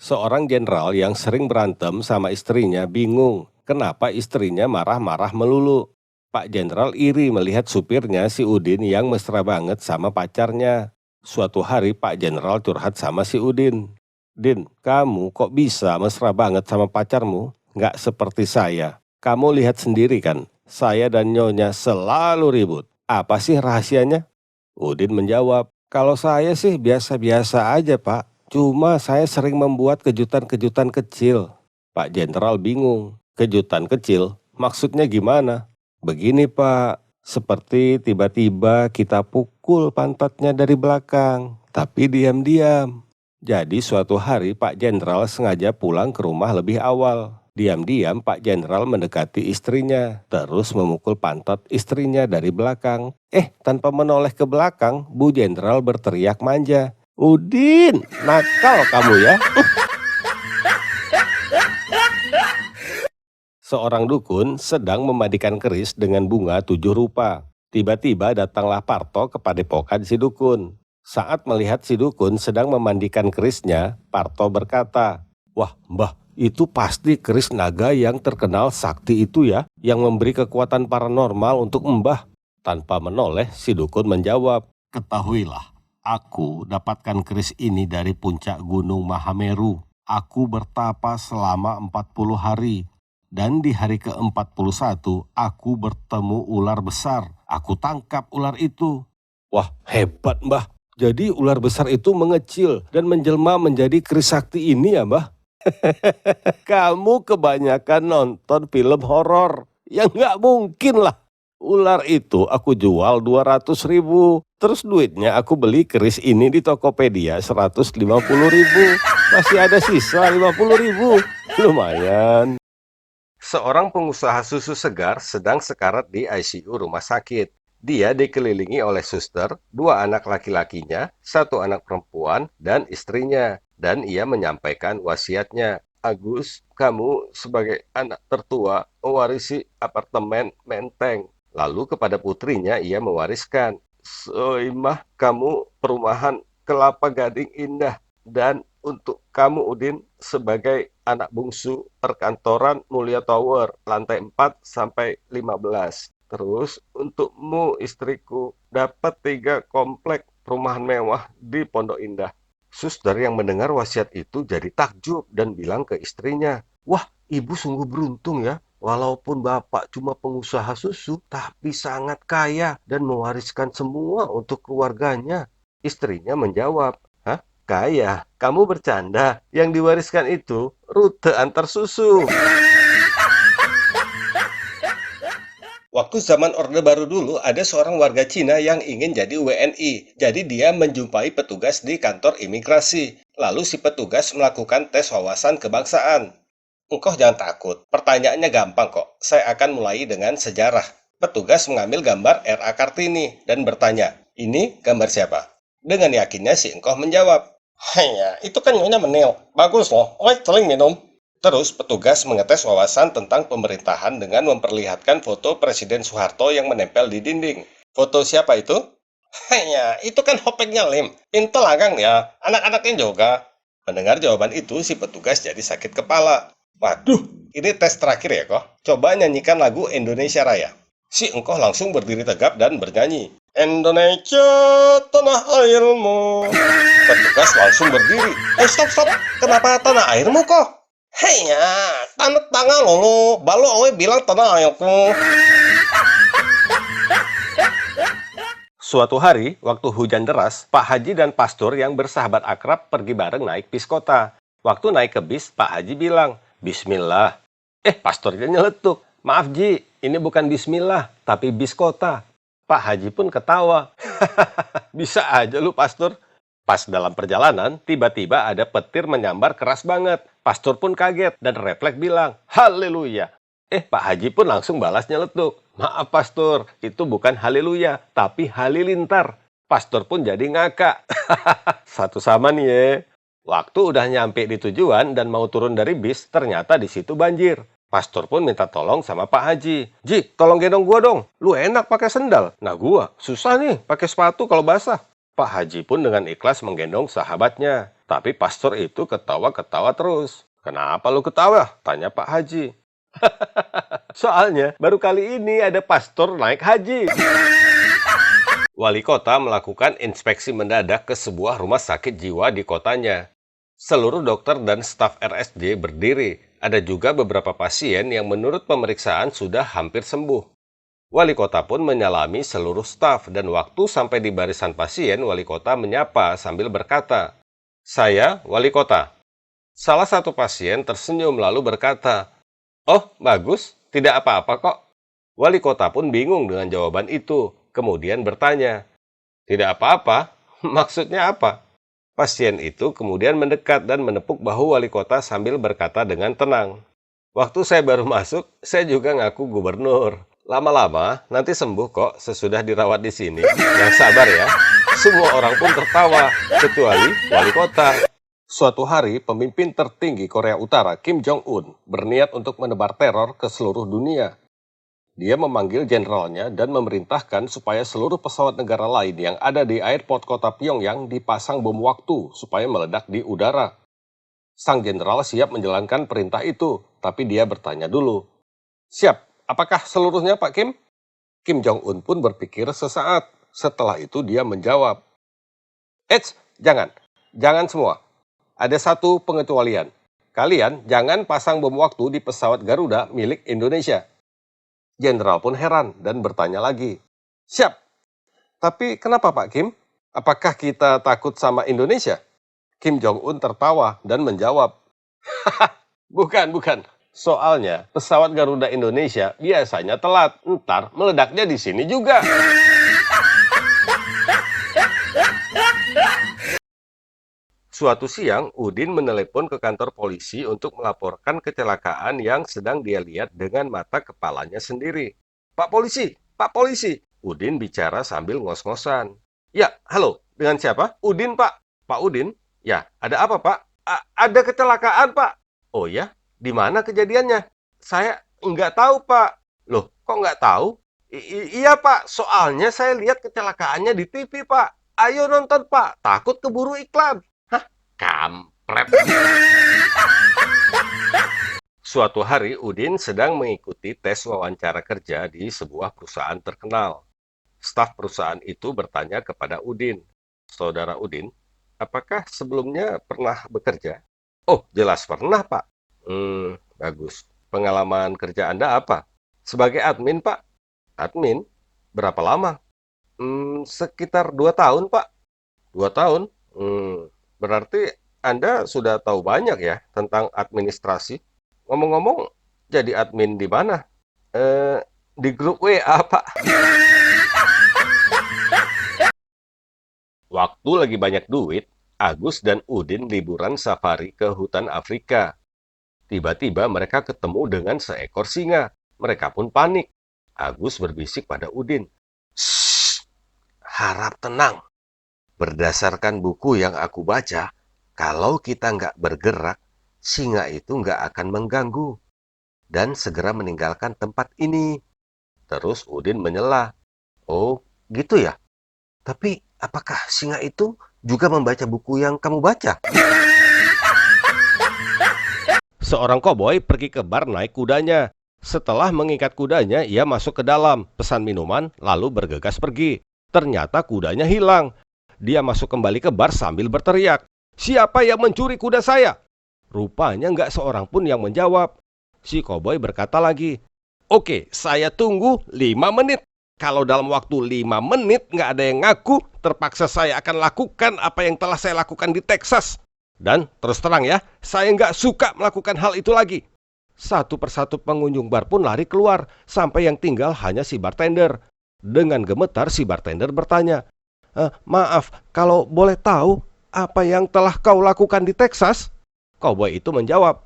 Seorang jenderal yang sering berantem sama istrinya bingung kenapa istrinya marah-marah melulu. Pak Jenderal iri melihat supirnya si Udin yang mesra banget sama pacarnya. Suatu hari Pak Jenderal curhat sama si Udin. Din, kamu kok bisa mesra banget sama pacarmu? Nggak seperti saya. Kamu lihat sendiri kan, saya dan Nyonya selalu ribut. Apa sih rahasianya? Udin menjawab, kalau saya sih biasa-biasa aja Pak. Cuma saya sering membuat kejutan-kejutan kecil. Pak Jenderal bingung. Kejutan kecil? Maksudnya gimana? Begini Pak, seperti tiba-tiba kita pukul pantatnya dari belakang, tapi diam-diam. Jadi suatu hari Pak Jenderal sengaja pulang ke rumah lebih awal. Diam-diam Pak Jenderal mendekati istrinya, terus memukul pantat istrinya dari belakang. Tanpa menoleh ke belakang, Bu Jenderal berteriak manja. Udin, nakal kamu ya. Seorang dukun sedang memandikan keris dengan bunga 7 rupa. Tiba-tiba datanglah Parto ke padepokan si dukun. Saat melihat si dukun sedang memandikan kerisnya, Parto berkata, "Wah, Mbah, itu pasti keris naga yang terkenal sakti itu ya, yang memberi kekuatan paranormal untuk Mbah." Tanpa menoleh, si dukun menjawab, "Ketahuilah, aku dapatkan keris ini dari puncak gunung Mahameru. Aku bertapa selama 40 hari. Dan di hari ke-41, aku bertemu ular besar. Aku tangkap ular itu." Wah, hebat Mbah. Jadi ular besar itu mengecil dan menjelma menjadi keris sakti ini ya Mbah? Kamu kebanyakan nonton film horor. Ya nggak mungkin lah. Ular itu aku jual 200.000. Terus duitnya aku beli keris ini di Tokopedia 150.000. Masih ada sisa 50.000. Lumayan. Seorang pengusaha susu segar sedang sekarat di ICU rumah sakit. Dia dikelilingi oleh suster, 2 anak laki-lakinya, 1 anak perempuan, dan istrinya. Dan ia menyampaikan wasiatnya. Agus, kamu sebagai anak tertua mewarisi apartemen Menteng. Lalu kepada putrinya ia mewariskan. Soimah, kamu perumahan Kelapa Gading Indah. Dan untuk kamu Udin sebagai anak bungsu perkantoran Mulia Tower, lantai 4 sampai 15. Terus untukmu istriku dapat 3 komplek perumahan mewah di Pondok Indah. Suster yang mendengar wasiat itu jadi takjub dan bilang ke istrinya, "Wah, ibu sungguh beruntung ya. Walaupun bapak cuma pengusaha susu, tapi sangat kaya dan mewariskan semua untuk keluarganya." Istrinya menjawab, "Hah? Kaya? Kamu bercanda? Yang diwariskan itu rute antar susu." Waktu zaman Orde Baru dulu, ada seorang warga Cina yang ingin jadi WNI. Jadi dia menjumpai petugas di kantor imigrasi. Lalu si petugas melakukan tes wawasan kebangsaan. Engkau jangan takut, pertanyaannya gampang kok. Saya akan mulai dengan sejarah. Petugas mengambil gambar R.A. Kartini dan bertanya, "Ini gambar siapa?" Dengan yakinnya si engkau menjawab, "Hanya, itu kan Nyonya Menil. Bagus loh, oi seling minum." Terus petugas mengetes wawasan tentang pemerintahan dengan memperlihatkan foto Presiden Soeharto yang menempel di dinding. Foto siapa itu? Hanya, itu kan hopeknya Lim. Pintel agang ya, anak-anaknya juga. Mendengar jawaban itu, si petugas jadi sakit kepala. Waduh, ini tes terakhir ya kok. Coba nyanyikan lagu Indonesia Raya. Si engkoh langsung berdiri tegap dan bernyanyi. Indonesia, tanah airmu. Petugas langsung berdiri. Stop. Kenapa tanah airmu kok? Hei ya, tanah tangan lo, balu awe bilang tanah airku. Suatu hari, waktu hujan deras, Pak Haji dan Pastur yang bersahabat akrab pergi bareng naik bis kota. Waktu naik ke bis, Pak Haji bilang, "Bismillah." Pasturnya nyeletuk, "Maaf Ji, ini bukan Bismillah, tapi bis kota." Pak Haji pun ketawa. Bisa aja lu Pastur. Pas dalam perjalanan, tiba-tiba ada petir menyambar keras banget. Pastur pun kaget dan refleks bilang, "Haleluya." Pak Haji pun langsung balas nyeletuk, "Maaf Pastur, itu bukan haleluya, tapi halilintar." Pastur pun jadi ngakak. Satu sama nih ya. Waktu udah nyampe di tujuan dan mau turun dari bis, ternyata di situ banjir. Pastur pun minta tolong sama Pak Haji. "Ji, tolong gendong gua dong. Lu enak pakai sendal. Nah gua susah nih pakai sepatu kalau basah." Pak Haji pun dengan ikhlas menggendong sahabatnya. Tapi pastor itu ketawa-ketawa terus. "Kenapa lu ketawa?" tanya Pak Haji. "Soalnya baru kali ini ada pastor naik haji." Wali kota melakukan inspeksi mendadak ke sebuah rumah sakit jiwa di kotanya. Seluruh dokter dan staf RSJ berdiri. Ada juga beberapa pasien yang menurut pemeriksaan sudah hampir sembuh. Wali kota pun menyalami seluruh staf dan waktu sampai di barisan pasien, wali kota menyapa sambil berkata, "Saya wali kota." Salah satu pasien tersenyum lalu berkata, "Oh, bagus, tidak apa-apa kok." Wali kota pun bingung dengan jawaban itu, kemudian bertanya, "Tidak apa-apa? Maksudnya apa?" Pasien itu kemudian mendekat dan menepuk bahu wali kota sambil berkata dengan tenang, "Waktu saya baru masuk, saya juga ngaku gubernur. Lama-lama nanti sembuh kok sesudah dirawat di sini." Yang sabar ya. Semua orang pun tertawa, kecuali wali kota. Suatu hari, pemimpin tertinggi Korea Utara, Kim Jong-un, berniat untuk menebar teror ke seluruh dunia. Dia memanggil jenderalnya dan memerintahkan supaya seluruh pesawat negara lain yang ada di airport kota Pyongyang dipasang bom waktu supaya meledak di udara. Sang jenderal siap menjalankan perintah itu, tapi dia bertanya dulu, "Siap, apakah seluruhnya Pak Kim?" Kim Jong-un pun berpikir sesaat. Setelah itu dia menjawab, "Eits, jangan semua. Ada satu pengecualian. Kalian jangan pasang bom waktu di pesawat Garuda milik Indonesia." Jenderal pun heran dan bertanya lagi, "Siap, tapi kenapa Pak Kim? Apakah kita takut sama Indonesia?" Kim Jong-un tertawa dan menjawab, Bukan. Soalnya pesawat Garuda Indonesia biasanya telat. Ntar meledaknya di sini juga." Suatu siang, Udin menelepon ke kantor polisi untuk melaporkan kecelakaan yang sedang dia lihat dengan mata kepalanya sendiri. Pak polisi, Udin bicara sambil ngos-ngosan. "Ya, halo, dengan siapa?" "Udin, Pak." "Pak Udin?" "Ya, ada apa, Pak?" Ada kecelakaan, Pak." "Oh ya, di mana kejadiannya?" "Saya nggak tahu, Pak." "Loh, kok nggak tahu?" Iya, Pak, soalnya saya lihat kecelakaannya di TV, Pak. Ayo nonton, Pak, takut keburu iklan." Kampret. Suatu hari, Udin sedang mengikuti tes wawancara kerja di sebuah perusahaan terkenal. Staf perusahaan itu bertanya kepada Udin, "Saudara Udin, apakah sebelumnya pernah bekerja?" "Oh, jelas pernah, Pak." Bagus. Pengalaman kerja Anda apa?" "Sebagai admin, Pak." "Admin? Berapa lama?" Sekitar 2 tahun, Pak." 2 tahun? Berarti Anda sudah tahu banyak ya tentang administrasi. Ngomong-ngomong, jadi admin di mana?" Di grup WA, Pak." Waktu lagi banyak duit, Agus dan Udin liburan safari ke hutan Afrika. Tiba-tiba mereka ketemu dengan seekor singa. Mereka pun panik. Agus berbisik pada Udin, "Shh, harap tenang. Berdasarkan buku yang aku baca, kalau kita nggak bergerak, singa itu nggak akan mengganggu dan segera meninggalkan tempat ini." Terus Udin menyela, "Oh, gitu ya? Tapi apakah singa itu juga membaca buku yang kamu baca?" Seorang koboi pergi ke bar naik kudanya. Setelah mengikat kudanya, ia masuk ke dalam, pesan minuman, lalu bergegas pergi. Ternyata kudanya hilang. Dia masuk kembali ke bar sambil berteriak, "Siapa yang mencuri kuda saya?" Rupanya nggak seorang pun yang menjawab. Si koboi berkata lagi, "Oke, saya tunggu 5 menit. Kalau dalam waktu 5 menit nggak ada yang ngaku, terpaksa saya akan lakukan apa yang telah saya lakukan di Texas. Dan terus terang ya, saya nggak suka melakukan hal itu lagi." Satu persatu pengunjung bar pun lari keluar, sampai yang tinggal hanya si bartender. Dengan gemetar si bartender bertanya, "Maaf, kalau boleh tahu, apa yang telah kau lakukan di Texas?" Cowboy itu menjawab,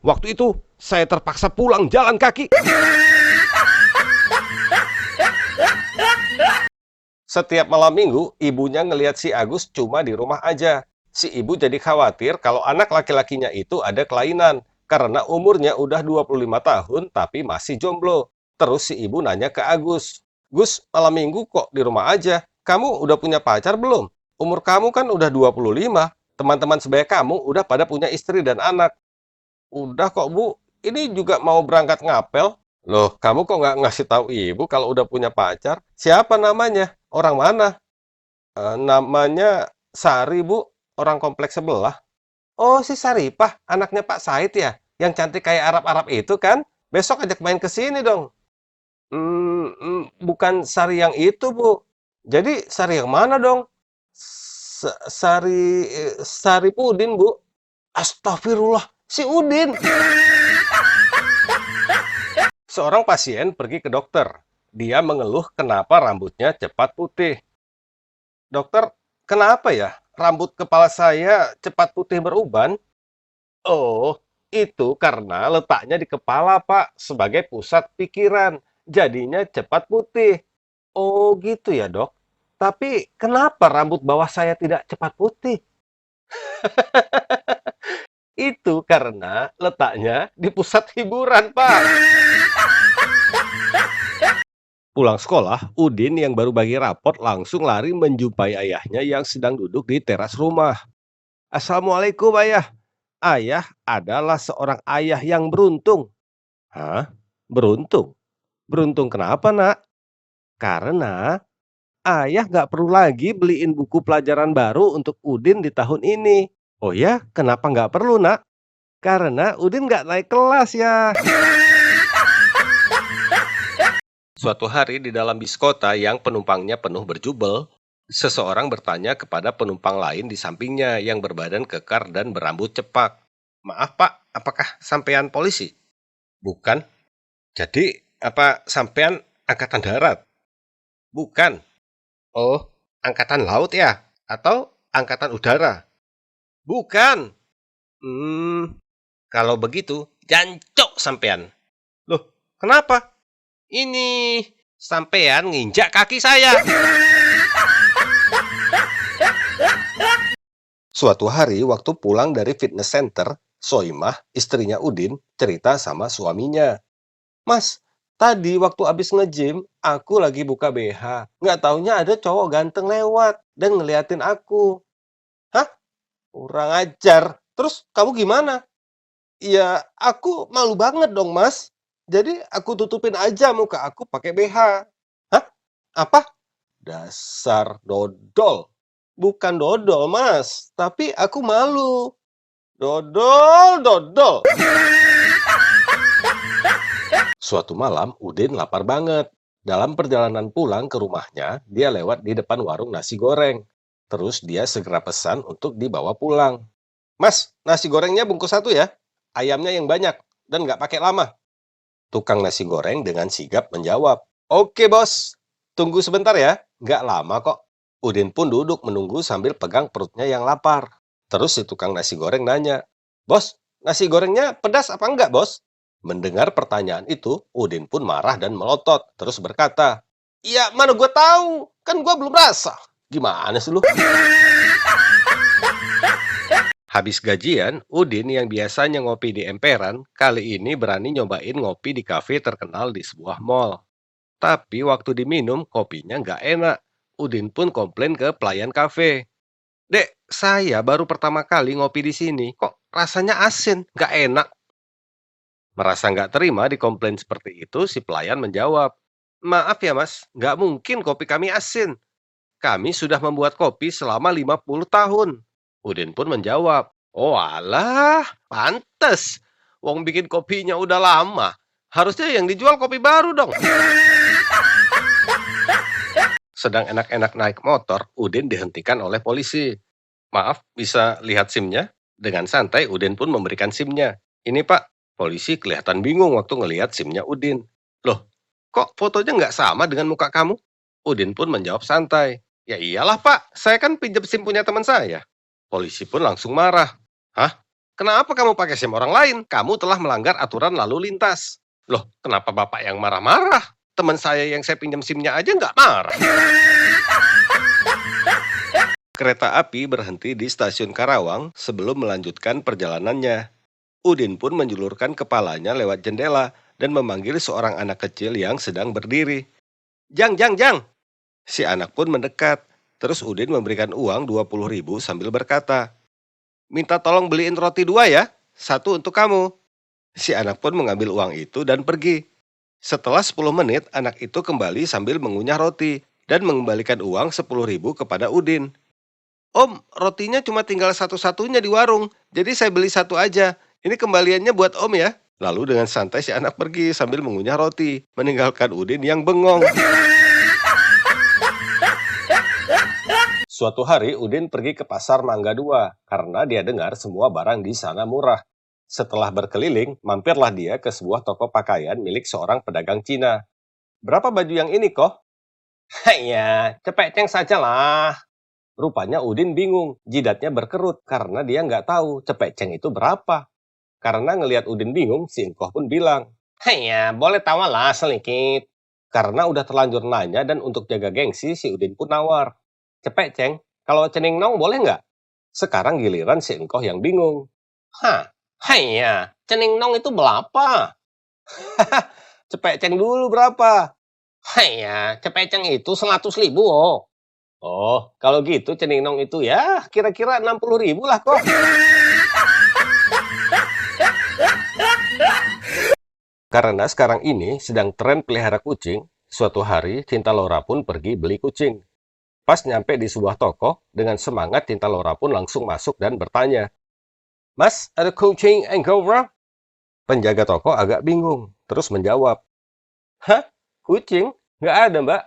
Waktu itu saya terpaksa pulang jalan kaki." Setiap malam minggu, ibunya ngelihat si Agus cuma di rumah aja. Si ibu jadi khawatir kalau anak laki-lakinya itu ada kelainan, karena umurnya udah 25 tahun tapi masih jomblo. Terus si ibu nanya ke Agus, "Gus, malam minggu kok di rumah aja? Kamu udah punya pacar belum?" Umur kamu kan udah 25. Teman-teman sebaya kamu udah pada punya istri dan anak. Udah kok, Bu. Ini juga mau berangkat ngapel. Loh, kamu kok nggak ngasih tahu ibu kalau udah punya pacar? Siapa namanya? Orang mana? Namanya Sari, Bu. Orang kompleks sebelah. Oh, si Saripah, anaknya Pak Said ya? Yang cantik kayak Arab-Arab itu kan? Besok ajak main ke sini dong. Bukan Sari yang itu, Bu. Jadi Sari yang mana dong? Sari Pudin, Bu. Astagfirullah, si Udin. Seorang pasien pergi ke dokter. Dia mengeluh kenapa rambutnya cepat putih. Dokter, kenapa ya rambut kepala saya cepat putih beruban? Oh, itu karena letaknya di kepala, Pak, sebagai pusat pikiran. Jadinya cepat putih. Oh, gitu ya, Dok. Tapi kenapa rambut bawah saya tidak cepat putih? Itu karena letaknya di pusat hiburan, Pak. Pulang sekolah, Udin yang baru bagi rapot langsung lari menjumpai ayahnya yang sedang duduk di teras rumah. Assalamualaikum, Ayah. Ayah adalah seorang ayah yang beruntung. Hah? Beruntung? Beruntung kenapa, Nak? Karena ayah nggak perlu lagi beliin buku pelajaran baru untuk Udin di tahun ini. Oh ya, kenapa nggak perlu, Nak? Karena Udin nggak naik kelas ya. Suatu hari di dalam bis kota yang penumpangnya penuh berjubel, seseorang bertanya kepada penumpang lain di sampingnya yang berbadan kekar dan berambut cepak. Maaf, Pak, apakah sampean polisi? Bukan. Jadi, apa sampean angkatan darat? Bukan. Oh, angkatan laut ya? Atau angkatan udara? Bukan. Kalau begitu, jancok sampean. Loh, kenapa? Ini sampean nginjak kaki saya. Suatu hari waktu pulang dari fitness center, Soimah, istrinya Udin, cerita sama suaminya. Mas, tadi waktu abis nge-gym, aku lagi buka BH. Nggak taunya ada cowok ganteng lewat dan ngeliatin aku. Hah? Kurang ajar. Terus kamu gimana? Ya, aku malu banget dong, Mas. Jadi aku tutupin aja muka aku pakai BH. Hah? Apa? Dasar dodol. Bukan dodol, Mas. Tapi aku malu. Dodol, dodol. Suatu malam, Udin lapar banget. Dalam perjalanan pulang ke rumahnya, dia lewat di depan warung nasi goreng. Terus dia segera pesan untuk dibawa pulang. Mas, nasi gorengnya bungkus 1 ya. Ayamnya yang banyak dan nggak pakai lama. Tukang nasi goreng dengan sigap menjawab. Oke, Bos. Tunggu sebentar ya. Nggak lama kok. Udin pun duduk menunggu sambil pegang perutnya yang lapar. Terus si tukang nasi goreng nanya. Bos, nasi gorengnya pedas apa enggak, Bos? Mendengar pertanyaan itu, Udin pun marah dan melotot. Terus berkata, ya mana gue tahu. Kan gue belum rasa. Gimana sih lu? Habis gajian, Udin yang biasanya ngopi di emperan, kali ini berani nyobain ngopi di kafe terkenal di sebuah mall. Tapi waktu diminum, kopinya nggak enak. Udin pun komplain ke pelayan kafe. Dek, saya baru pertama kali ngopi di sini. Kok rasanya asin, nggak enak? Merasa nggak terima dikomplain seperti itu, si pelayan menjawab. Maaf ya mas, nggak mungkin kopi kami asin. Kami sudah membuat kopi selama 50 tahun. Udin pun menjawab, oh alah, pantes. Wong bikin kopinya udah lama. Harusnya yang dijual kopi baru dong. Sedang enak-enak naik motor, Udin dihentikan oleh polisi. Maaf, bisa lihat SIM-nya? Dengan santai, Udin pun memberikan SIM-nya. Ini pak, polisi kelihatan bingung waktu ngelihat SIM-nya Udin. Loh, kok fotonya nggak sama dengan muka kamu? Udin pun menjawab santai. Ya iyalah pak, saya kan pinjam SIM punya teman saya. Polisi pun langsung marah. Hah? Kenapa kamu pakai SIM orang lain? Kamu telah melanggar aturan lalu lintas. Loh, kenapa bapak yang marah-marah? Teman saya yang saya pinjam SIM-nya aja nggak marah. Kereta api berhenti di stasiun Karawang sebelum melanjutkan perjalanannya. Udin pun menjulurkan kepalanya lewat jendela dan memanggil seorang anak kecil yang sedang berdiri. Jang, Jang, Jang! Si anak pun mendekat. Terus Udin memberikan uang 20.000 sambil berkata, "Minta tolong beliin roti 2 ya, satu untuk kamu." Si anak pun mengambil uang itu dan pergi. Setelah 10 menit, anak itu kembali sambil mengunyah roti dan mengembalikan uang 10.000 kepada Udin. "Om, rotinya cuma tinggal satu-satunya di warung, jadi saya beli satu aja. Ini kembaliannya buat Om ya." Lalu dengan santai si anak pergi sambil mengunyah roti, meninggalkan Udin yang bengong. Suatu hari Udin pergi ke pasar Mangga 2 karena dia dengar semua barang di sana murah. Setelah berkeliling, mampirlah dia ke sebuah toko pakaian milik seorang pedagang Cina. "Berapa baju yang ini, Koh?" "Ya, cepet ceng sajalah." Rupanya Udin bingung, jidatnya berkerut karena dia nggak tahu cepeceng itu berapa. Karena ngelihat Udin bingung, si Engkoh pun bilang, "Ya, boleh tawalah sedikit." Karena udah terlanjur nanya dan untuk jaga gengsi, si Udin pun nawar. "Cepeceng, kalau cening nong boleh nggak?" Sekarang giliran si Engkoh yang bingung. "Hah, ya, cening nong itu berapa?" "Cepeceng dulu berapa?" "Ya, cepeceng itu 100.000 oh." "Oh, kalau gitu ceningnong itu ya kira-kira 60.000 lah kok." Karena sekarang ini sedang tren pelihara kucing, suatu hari Cinta Laura pun pergi beli kucing. Pas nyampe di sebuah toko, dengan semangat Cinta Laura pun langsung masuk dan bertanya, "Mas, ada kucing Angora?" Penjaga toko agak bingung, terus menjawab, "Hah? Kucing? Nggak ada, Mbak."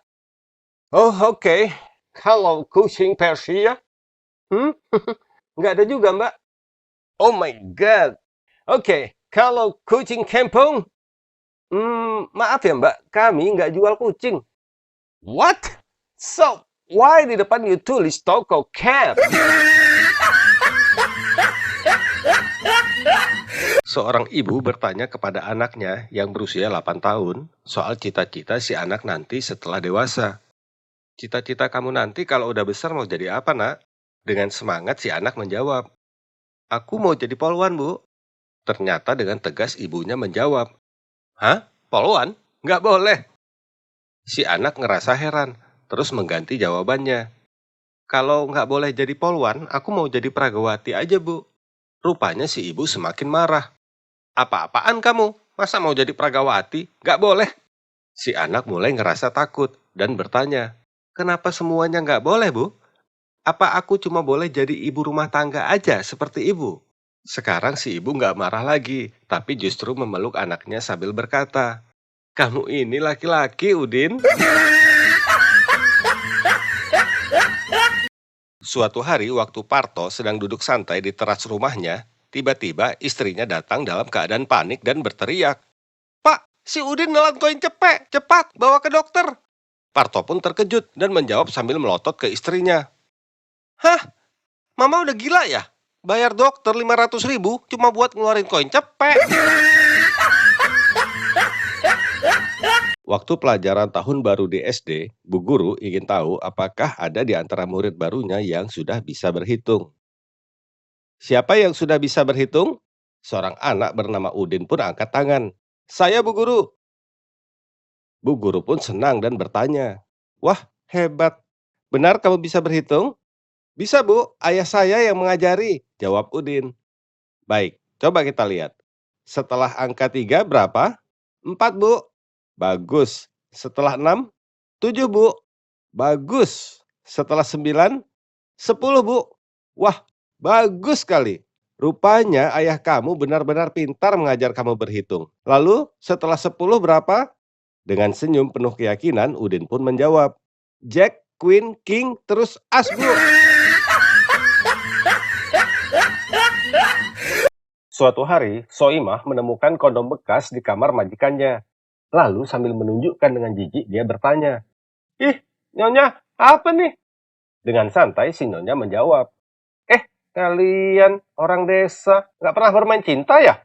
"Oh, oke. Kalau kucing Persia?" "Hmm? Nggak ada juga, Mbak." "Oh my God. Oke, kalau kucing kampung?" Maaf ya Mbak, kami nggak jual kucing." "What? So, why di depan you tulis toko cat?" Seorang ibu bertanya kepada anaknya yang berusia 8 tahun soal cita-cita si anak nanti setelah dewasa. "Cita-cita kamu nanti kalau udah besar mau jadi apa, Nak?" Dengan semangat si anak menjawab, "Aku mau jadi polwan, Bu." Ternyata dengan tegas ibunya menjawab, "Hah? Polwan? Nggak boleh." Si anak ngerasa heran, terus mengganti jawabannya. "Kalau nggak boleh jadi polwan, aku mau jadi pragawati aja, Bu." Rupanya si ibu semakin marah. "Apa-apaan kamu? Masa mau jadi pragawati? Nggak boleh." Si anak mulai ngerasa takut dan bertanya, "Kenapa semuanya nggak boleh, Bu? Apa aku cuma boleh jadi ibu rumah tangga aja seperti ibu?" Sekarang si ibu nggak marah lagi, tapi justru memeluk anaknya sambil berkata, "Kamu ini laki-laki, Udin." Suatu hari waktu Parto sedang duduk santai di teras rumahnya, tiba-tiba istrinya datang dalam keadaan panik dan berteriak, "Pak, si Udin nelan koin cepek, cepat bawa ke dokter." Parto pun terkejut dan menjawab sambil melotot ke istrinya, "Hah, Mama udah gila ya? Bayar dokter 500.000 cuma buat ngeluarin koin cepek." Waktu pelajaran tahun baru di SD, Bu Guru ingin tahu apakah ada di antara murid barunya yang sudah bisa berhitung. "Siapa yang sudah bisa berhitung?" Seorang anak bernama Udin pun angkat tangan. "Saya, Bu Guru." Bu Guru pun senang dan bertanya, "Wah, hebat. Benar kamu bisa berhitung?" "Bisa, Bu. Ayah saya yang mengajari," jawab Udin. "Baik, coba kita lihat. Setelah angka 3 berapa?" "4, Bu." "Bagus. Setelah 6? 7, Bu." "Bagus. Setelah 9? 10, Bu." "Wah, bagus sekali. Rupanya ayah kamu benar-benar pintar mengajar kamu berhitung. Lalu setelah 10 berapa?" Dengan senyum penuh keyakinan, Udin pun menjawab, "Jack, Queen, King, terus As, Bu." Suatu hari, Soimah menemukan kondom bekas di kamar majikannya. Lalu sambil menunjukkan dengan jijik, dia bertanya, "Ih, Nyonya, apa nih?" Dengan santai, si Nyonya menjawab, "Kalian orang desa nggak pernah bermain cinta ya?"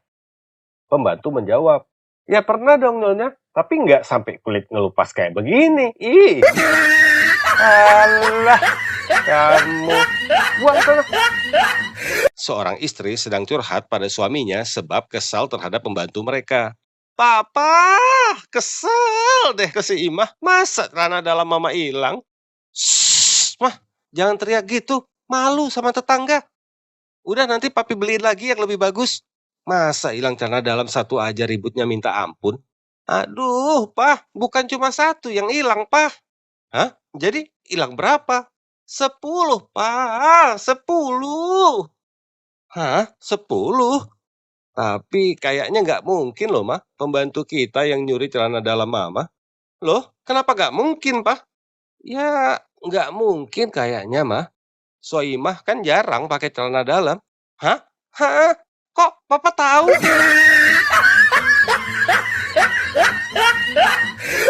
Pembantu menjawab, "Ya pernah dong Nyonya, tapi nggak sampai kulit ngelupas kayak begini. Ih, alah, kamu buang sana." Seorang istri sedang curhat pada suaminya sebab kesal terhadap pembantu mereka. "Papa, kesel deh ke si Imah. Masa celana dalam mama hilang?" "Shh, Mah, jangan teriak gitu. Malu sama tetangga. Udah nanti papi beliin lagi yang lebih bagus. Masa hilang celana dalam satu aja ributnya minta ampun? Aduh, Pah, bukan cuma satu yang hilang, Pah. Hah? Jadi hilang berapa? 10, Pah. 10. Hah? 10? Tapi kayaknya nggak mungkin loh, Mah. Pembantu kita yang nyuri celana dalam Mama. Loh, kenapa nggak mungkin, Pah? Ya, nggak mungkin kayaknya, Mah. Soimah kan jarang pakai celana dalam. Hah? Hah? Kok Papa tahu?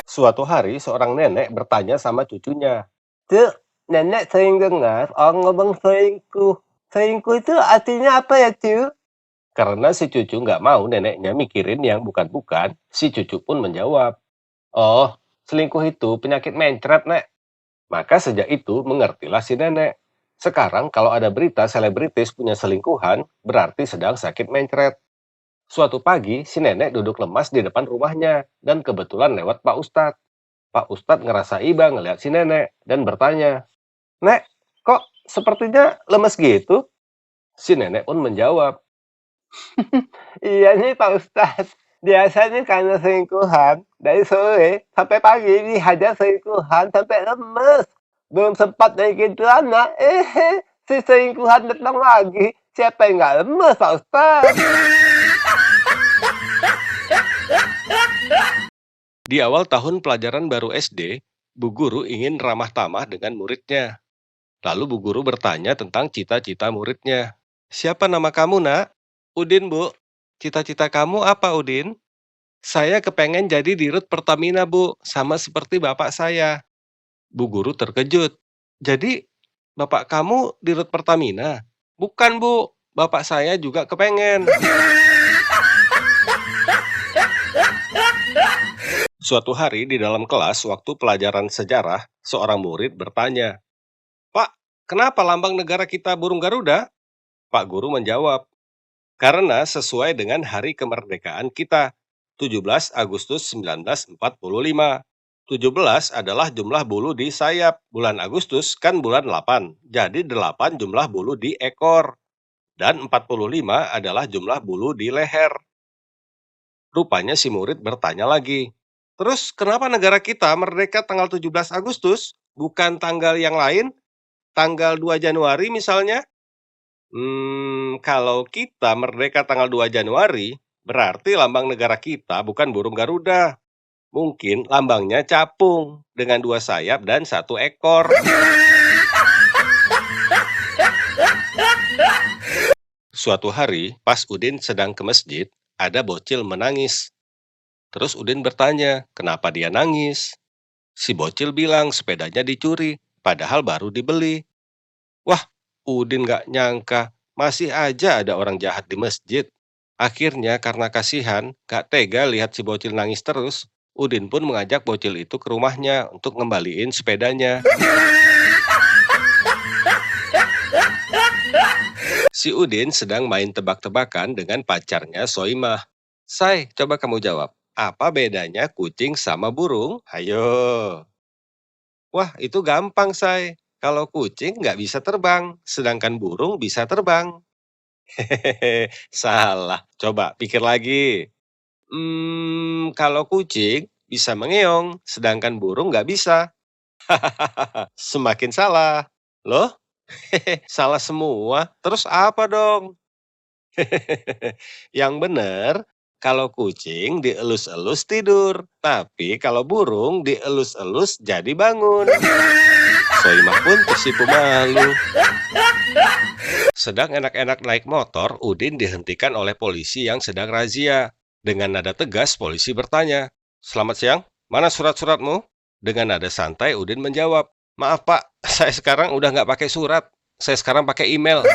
Suatu hari, seorang nenek bertanya sama cucunya. Cuk, nenek sering dengar orang ngomong selingkuh. Selingkuh itu artinya apa ya, Cuk? Karena si cucu nggak mau neneknya mikirin yang bukan-bukan, si cucu pun menjawab, "Oh, selingkuh itu penyakit mencret, Nek." Maka sejak itu mengertilah si nenek. Sekarang kalau ada berita selebritis punya selingkuhan, berarti sedang sakit mencret. Suatu pagi, si nenek duduk lemas di depan rumahnya, dan kebetulan lewat Pak Ustadz. Pak Ustadz ngerasa iba ngeliat si nenek, dan bertanya, "Nek, kok sepertinya lemes gitu?" Si nenek pun menjawab, "Iya nih Pak Ustadz, biasanya karena selingkuhan, dari sore sampai pagi dihajar selingkuhan sampai lemes. Belum sempat naikin celana, si selingkuhan datang lagi. Siapa yang nggak lemes Pak Ustadz?" Di awal tahun pelajaran baru SD, Bu Guru ingin ramah tamah dengan muridnya. Lalu Bu Guru bertanya tentang cita-cita muridnya. "Siapa nama kamu, Nak?" "Udin, Bu." "Cita-cita kamu apa, Udin?" "Saya kepengen jadi dirut Pertamina, Bu, sama seperti bapak saya." Bu Guru terkejut. "Jadi, bapak kamu dirut Pertamina?" "Bukan, Bu. Bapak saya juga kepengen." Suatu hari di dalam kelas, waktu pelajaran sejarah, seorang murid bertanya, "Pak, kenapa lambang negara kita burung Garuda?" Pak Guru menjawab, "Karena sesuai dengan hari kemerdekaan kita, 17 Agustus 1945. 17 adalah jumlah bulu di sayap. Bulan Agustus kan bulan 8, jadi 8 jumlah bulu di ekor. Dan 45 adalah jumlah bulu di leher." Rupanya si murid bertanya lagi, "Terus kenapa negara kita merdeka tanggal 17 Agustus, bukan tanggal yang lain, tanggal 2 Januari misalnya?" Kalau kita merdeka tanggal 2 Januari, berarti lambang negara kita bukan burung Garuda. Mungkin lambangnya capung dengan 2 sayap dan 1 ekor. Suatu hari, pas Udin sedang ke masjid, ada bocil menangis. Terus Udin bertanya, kenapa dia nangis? Si bocil bilang sepedanya dicuri, padahal baru dibeli. Wah, Udin gak nyangka, masih aja ada orang jahat di masjid. Akhirnya karena kasihan, gak tega lihat si bocil nangis terus, Udin pun mengajak bocil itu ke rumahnya untuk ngembaliin sepedanya. Si Udin sedang main tebak-tebakan dengan pacarnya Soimah. "Say, coba kamu jawab, apa bedanya kucing sama burung? Hayo." "Wah, itu gampang, Say. Kalau kucing nggak bisa terbang, sedangkan burung bisa terbang." Hehehe, salah. Coba pikir lagi. Kalau kucing bisa mengeong, sedangkan burung nggak bisa. Semakin salah. Loh, salah semua. Terus apa dong? Yang benar, kalau kucing dielus-elus tidur, tapi kalau burung dielus-elus jadi bangun. Soimah pun tersipu malu. Sedang enak-enak naik motor, Udin dihentikan oleh polisi yang sedang razia. Dengan nada tegas, polisi bertanya, "Selamat siang, mana surat-suratmu?" Dengan nada santai, Udin menjawab, "Maaf Pak, saya sekarang udah nggak pakai surat. Saya sekarang pakai email."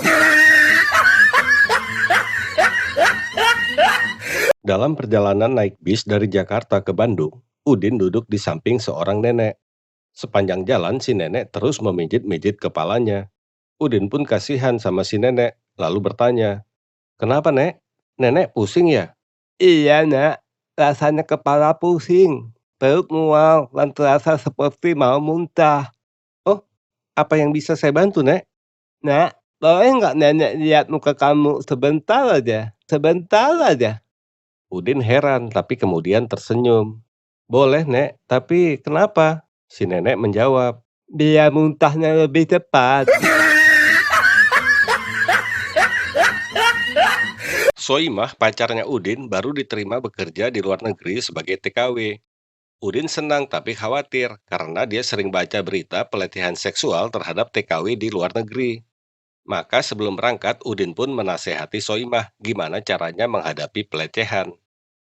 Dalam perjalanan naik bis dari Jakarta ke Bandung, Udin duduk di samping seorang nenek. Sepanjang jalan, si nenek terus memijit-mijit kepalanya. Udin pun kasihan sama si nenek, lalu bertanya, "Kenapa, Nek? Nenek pusing ya?" "Iya, Nak. Rasanya kepala pusing, perut mual, dan terasa seperti mau muntah." "Oh, Apa yang bisa saya bantu, Nek? Nak, boleh nggak nenek lihat muka kamu sebentar aja? Sebentar aja. Udin heran, tapi kemudian tersenyum. Boleh, Nek, tapi kenapa? Si nenek menjawab. Biar muntahnya lebih cepat. Soimah, pacarnya Udin, baru diterima bekerja di luar negeri sebagai TKW. Udin senang tapi khawatir karena dia sering baca berita pelecehan seksual terhadap TKW di luar negeri. Maka sebelum berangkat, Udin pun menasehati Soimah gimana caranya menghadapi pelecehan.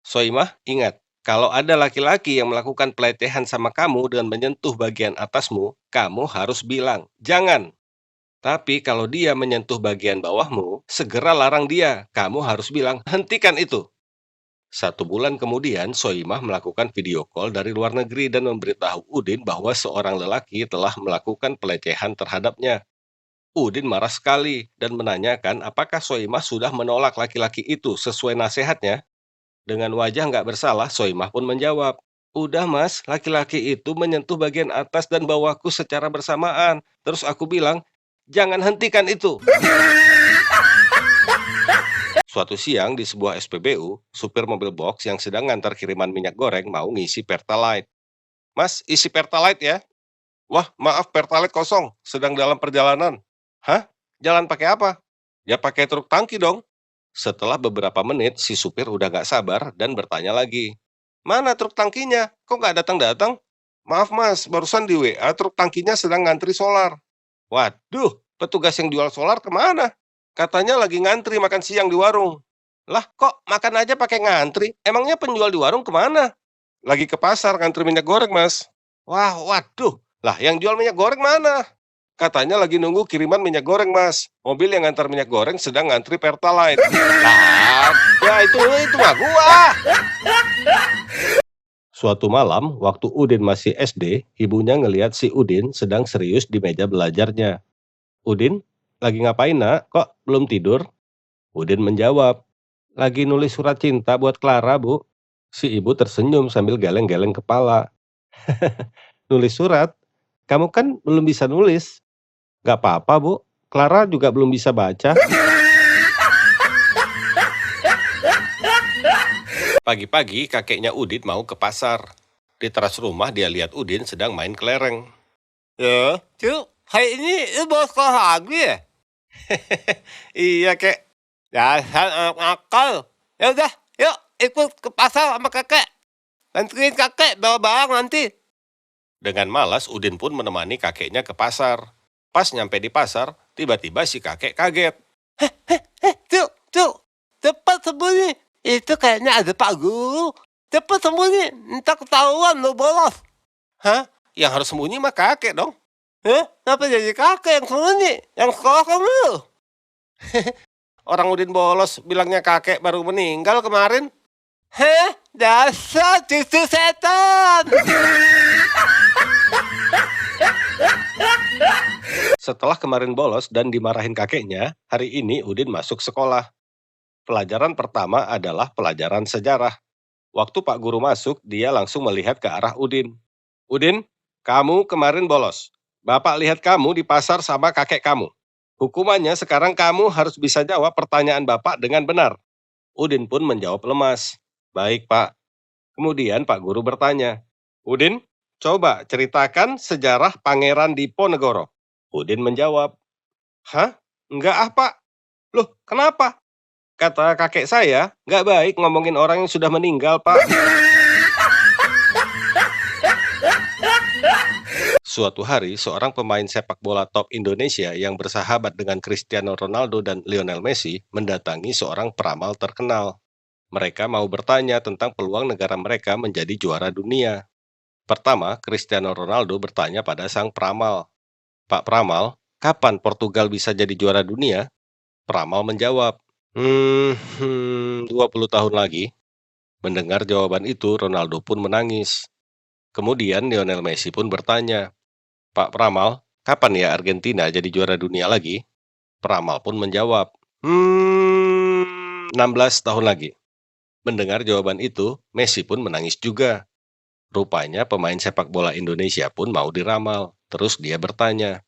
Soimah, ingat, kalau ada laki-laki yang melakukan pelecehan sama kamu dengan menyentuh bagian atasmu, kamu harus bilang, jangan. Tapi kalau dia menyentuh bagian bawahmu, segera larang dia. Kamu harus bilang, hentikan itu. 1 bulan kemudian, Soimah melakukan video call dari luar negeri dan memberitahu Udin bahwa seorang lelaki telah melakukan pelecehan terhadapnya. Udin marah sekali dan menanyakan apakah Soimah sudah menolak laki-laki itu sesuai nasihatnya. Dengan wajah nggak bersalah, Soimah pun menjawab, udah mas, laki-laki itu menyentuh bagian atas dan bawahku secara bersamaan. Terus aku bilang, jangan hentikan itu. Suatu siang di sebuah SPBU, supir mobil box yang sedang ngantar kiriman minyak goreng mau ngisi Pertalite. Mas, isi Pertalite ya? Wah, maaf Pertalite kosong, sedang dalam perjalanan. Hah? Jalan pakai apa? Ya pakai truk tangki dong. Setelah beberapa menit, si supir udah gak sabar dan bertanya lagi. Mana truk tangkinya? Kok gak datang-datang? Maaf mas, barusan di WA truk tangkinya sedang ngantri solar. Waduh, petugas yang jual solar kemana? Katanya lagi ngantri makan siang di warung. Lah kok makan aja pakai ngantri? Emangnya penjual di warung kemana? Lagi ke pasar ngantri minyak goreng mas. Wah, waduh. Lah yang jual minyak goreng mana? Katanya lagi nunggu kiriman minyak goreng mas. Mobil yang ngantar minyak goreng sedang ngantri Pertalite. Lah, ya itu mah gua. Suatu malam, waktu Udin masih SD, ibunya ngelihat si Udin sedang serius di meja belajarnya. Udin, lagi ngapain nak? Kok belum tidur? Udin menjawab, lagi nulis surat cinta buat Clara, Bu. Si ibu tersenyum sambil geleng-geleng kepala. Nulis surat? Kamu kan belum bisa nulis. Gak apa-apa, Bu. Clara juga belum bisa baca. Pagi-pagi kakeknya Udin mau ke pasar. Di teras rumah dia lihat Udin sedang main kelereng. Ya, Cuk, hari ini lu bawa sekolah lagi ya? Iya, kek. Dasar anak nakal. Ya udah, yuk ikut ke pasar sama kakek. Bantuin kakek bawa barang nanti. Dengan malas, Udin pun menemani kakeknya ke pasar. Pas nyampe di pasar, tiba-tiba si kakek kaget. Cuk, cepat sembunyi. Itu kayaknya ada Pak Guru. Cepat sembunyi, entar ketahuan lo bolos. Hah? Yang harus sembunyi mah kakek dong. Hah? Kenapa jadi kakek yang sembunyi? Yang sekolah kamu. Orang Udin bolos bilangnya kakek baru meninggal kemarin. Heh, dasar cucu setan. Setelah kemarin bolos dan dimarahin kakeknya, hari ini Udin masuk sekolah. Pelajaran pertama adalah pelajaran sejarah. Waktu Pak Guru masuk, dia langsung melihat ke arah Udin. Udin, kamu kemarin bolos. Bapak lihat kamu di pasar sama kakek kamu. Hukumannya sekarang kamu harus bisa jawab pertanyaan Bapak dengan benar. Udin pun menjawab lemas. Baik, Pak. Kemudian Pak Guru bertanya, Udin, coba ceritakan sejarah Pangeran Diponegoro. Udin menjawab, hah? Enggak ah, Pak. Loh, kenapa? Kata kakek saya, nggak baik ngomongin orang yang sudah meninggal, Pak. Suatu hari, seorang pemain sepak bola top Indonesia yang bersahabat dengan Cristiano Ronaldo dan Lionel Messi mendatangi seorang peramal terkenal. Mereka mau bertanya tentang peluang negara mereka menjadi juara dunia. Pertama, Cristiano Ronaldo bertanya pada sang peramal. Pak Peramal, kapan Portugal bisa jadi juara dunia? Peramal menjawab, 20 tahun lagi. Mendengar jawaban itu, Ronaldo pun menangis. Kemudian Lionel Messi pun bertanya, Pak Peramal, kapan ya Argentina jadi juara dunia lagi? Peramal pun menjawab, 16 tahun lagi. Mendengar jawaban itu, Messi pun menangis juga. Rupanya pemain sepak bola Indonesia pun mau diramal. Terus dia bertanya,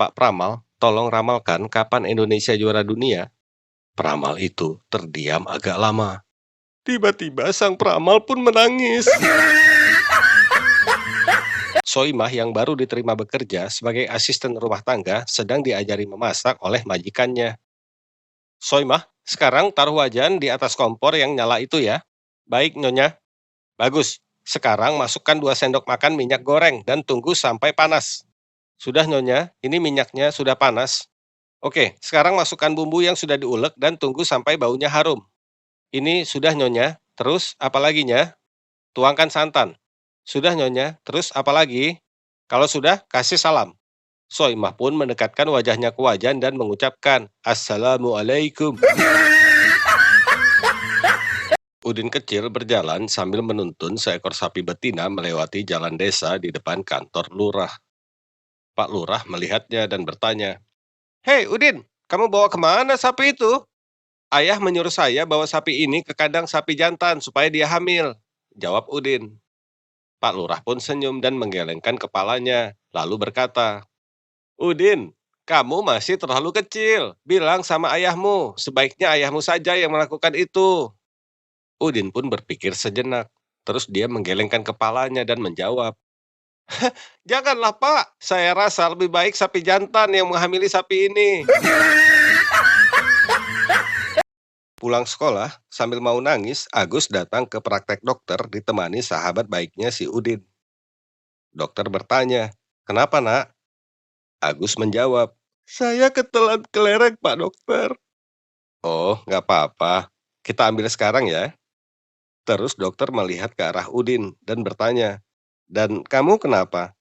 Pak Pramal, tolong ramalkan kapan Indonesia juara dunia. Peramal itu terdiam agak lama. Tiba-tiba sang peramal pun menangis. Soimah yang baru diterima bekerja sebagai asisten rumah tangga sedang diajari memasak oleh majikannya. Soimah, sekarang taruh wajan di atas kompor yang nyala itu ya. Baik, Nyonya. Bagus. Sekarang masukkan 2 sendok makan minyak goreng dan tunggu sampai panas. Sudah, Nyonya. Ini minyaknya sudah panas. Oke, sekarang masukkan bumbu yang sudah diulek dan tunggu sampai baunya harum. Ini sudah, Nyonya. Terus apa lagi, Nya? Tuangkan santan. Sudah, Nyonya. Terus apa lagi? Kalau sudah, kasih salam. Soimah pun mendekatkan wajahnya ke wajan dan mengucapkan, Assalamualaikum. Udin kecil berjalan sambil menuntun seekor sapi betina melewati jalan desa di depan kantor lurah. Pak Lurah melihatnya dan bertanya, Hei Udin, kamu bawa kemana sapi itu? Ayah menyuruh saya bawa sapi ini ke kandang sapi jantan supaya dia hamil. Jawab Udin. Pak Lurah pun senyum dan menggelengkan kepalanya, lalu berkata, Udin, kamu masih terlalu kecil. Bilang sama ayahmu, sebaiknya ayahmu saja yang melakukan itu. Udin pun berpikir sejenak. Terus dia menggelengkan kepalanya dan menjawab, Janganlah Pak, saya rasa lebih baik sapi jantan yang menghamili sapi ini. Pulang sekolah, sambil mau nangis, Agus datang ke praktek dokter ditemani sahabat baiknya si Udin. Dokter bertanya, kenapa nak? Agus menjawab, saya ketelan kelereng Pak Dokter. Oh, nggak apa-apa. Kita ambil sekarang ya. Terus dokter melihat ke arah Udin dan bertanya, dan kamu kenapa?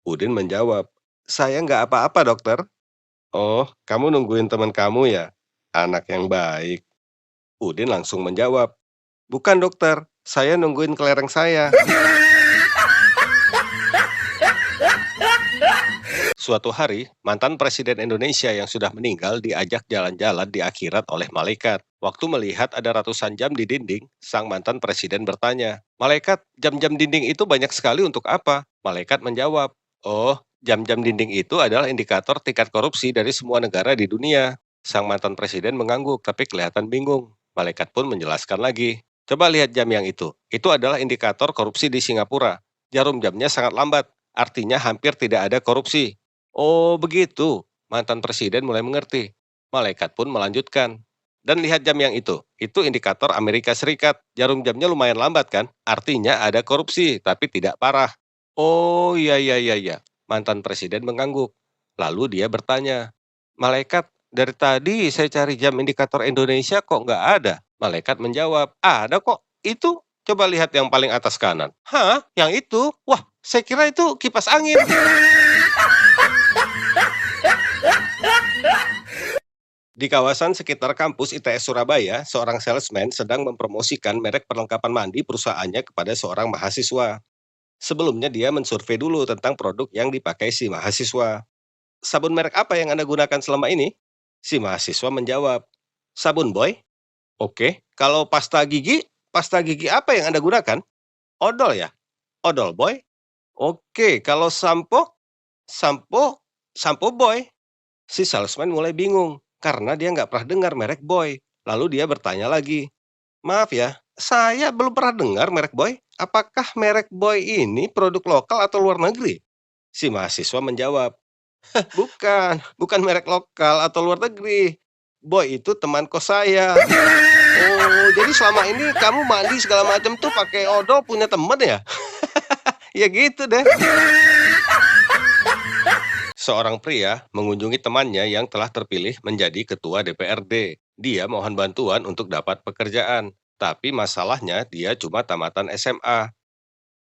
Udin menjawab, saya nggak apa-apa dokter. Oh, kamu nungguin teman kamu ya? Anak yang baik. Udin langsung menjawab, bukan dokter, saya nungguin kelereng saya. Suatu hari, mantan Presiden Indonesia yang sudah meninggal diajak jalan-jalan di akhirat oleh malaikat. Waktu melihat ada ratusan jam di dinding, sang mantan presiden bertanya, Malaikat, jam-jam dinding itu banyak sekali untuk apa? Malaikat menjawab, oh, jam-jam dinding itu adalah indikator tingkat korupsi dari semua negara di dunia. Sang mantan presiden mengangguk tapi kelihatan bingung. Malaikat pun menjelaskan lagi, coba lihat jam yang itu adalah indikator korupsi di Singapura. Jarum jamnya sangat lambat, artinya hampir tidak ada korupsi. Oh begitu, mantan presiden mulai mengerti. Malaikat pun melanjutkan. Dan lihat jam yang itu indikator Amerika Serikat. Jarum jamnya lumayan lambat kan? Artinya ada korupsi, tapi tidak parah. Oh iya, mantan presiden mengangguk. Lalu dia bertanya, Malaikat, dari tadi saya cari jam indikator Indonesia kok nggak ada? Malaikat menjawab, ada kok, itu. Coba lihat yang paling atas kanan. Hah? Yang itu? Wah, saya kira itu kipas angin. Di kawasan sekitar kampus ITS Surabaya, seorang salesman sedang mempromosikan merek perlengkapan mandi perusahaannya kepada seorang mahasiswa. Sebelumnya dia mensurvei dulu tentang produk yang dipakai si mahasiswa. Sabun merek apa yang Anda gunakan selama ini? Si mahasiswa menjawab, sabun boy. Oke, kalau pasta gigi apa yang Anda gunakan? Odol ya? Odol boy. Oke, kalau sampo, sampo boy. Si salesman mulai bingung karena dia nggak pernah dengar merek Boy. Lalu dia bertanya lagi, maaf ya, saya belum pernah dengar merek Boy. Apakah merek Boy ini produk lokal atau luar negeri? Si mahasiswa menjawab, bukan merek lokal atau luar negeri. Boy itu teman kos saya. Oh, jadi selama ini kamu mandi segala macam tuh pakai odol punya temen ya? Ya gitu deh. Seorang pria mengunjungi temannya yang telah terpilih menjadi ketua DPRD. Dia mohon bantuan untuk dapat pekerjaan, tapi masalahnya dia cuma tamatan SMA.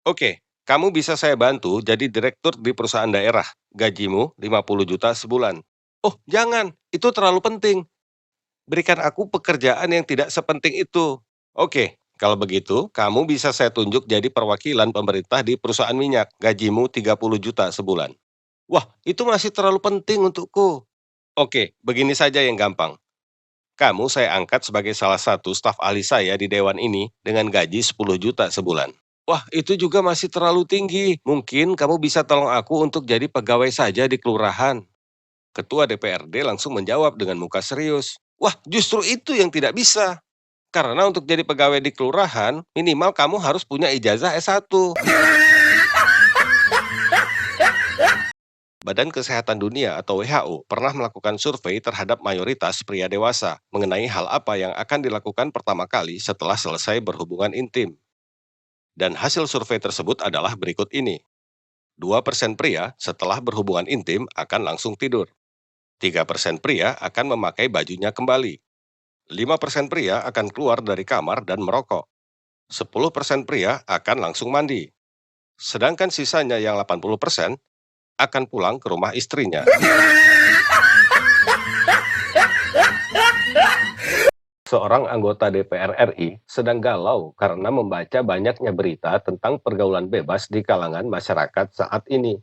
Oke, kamu bisa saya bantu jadi direktur di perusahaan daerah. Gajimu 50 juta sebulan. Oh, jangan, itu terlalu penting. Berikan aku pekerjaan yang tidak sepenting itu. Oke, kalau begitu, kamu bisa saya tunjuk jadi perwakilan pemerintah di perusahaan minyak. Gajimu 30 juta sebulan. Wah, itu masih terlalu penting untukku. Oke, begini saja yang gampang. Kamu saya angkat sebagai salah satu staf ahli saya di dewan ini dengan gaji 10 juta sebulan. Wah, itu juga masih terlalu tinggi. Mungkin kamu bisa tolong aku untuk jadi pegawai saja di kelurahan. Ketua DPRD langsung menjawab dengan muka serius. Wah, justru itu yang tidak bisa. Karena untuk jadi pegawai di kelurahan, minimal kamu harus punya ijazah S1. Badan Kesehatan Dunia atau WHO pernah melakukan survei terhadap mayoritas pria dewasa mengenai hal apa yang akan dilakukan pertama kali setelah selesai berhubungan intim. Dan hasil survei tersebut adalah berikut ini. 2% pria setelah berhubungan intim akan langsung tidur. 3% pria akan memakai bajunya kembali. 5% pria akan keluar dari kamar dan merokok. 10% pria akan langsung mandi. Sedangkan sisanya yang 80% akan pulang ke rumah istrinya. Seorang anggota DPR RI sedang galau karena membaca banyaknya berita tentang pergaulan bebas di kalangan masyarakat saat ini.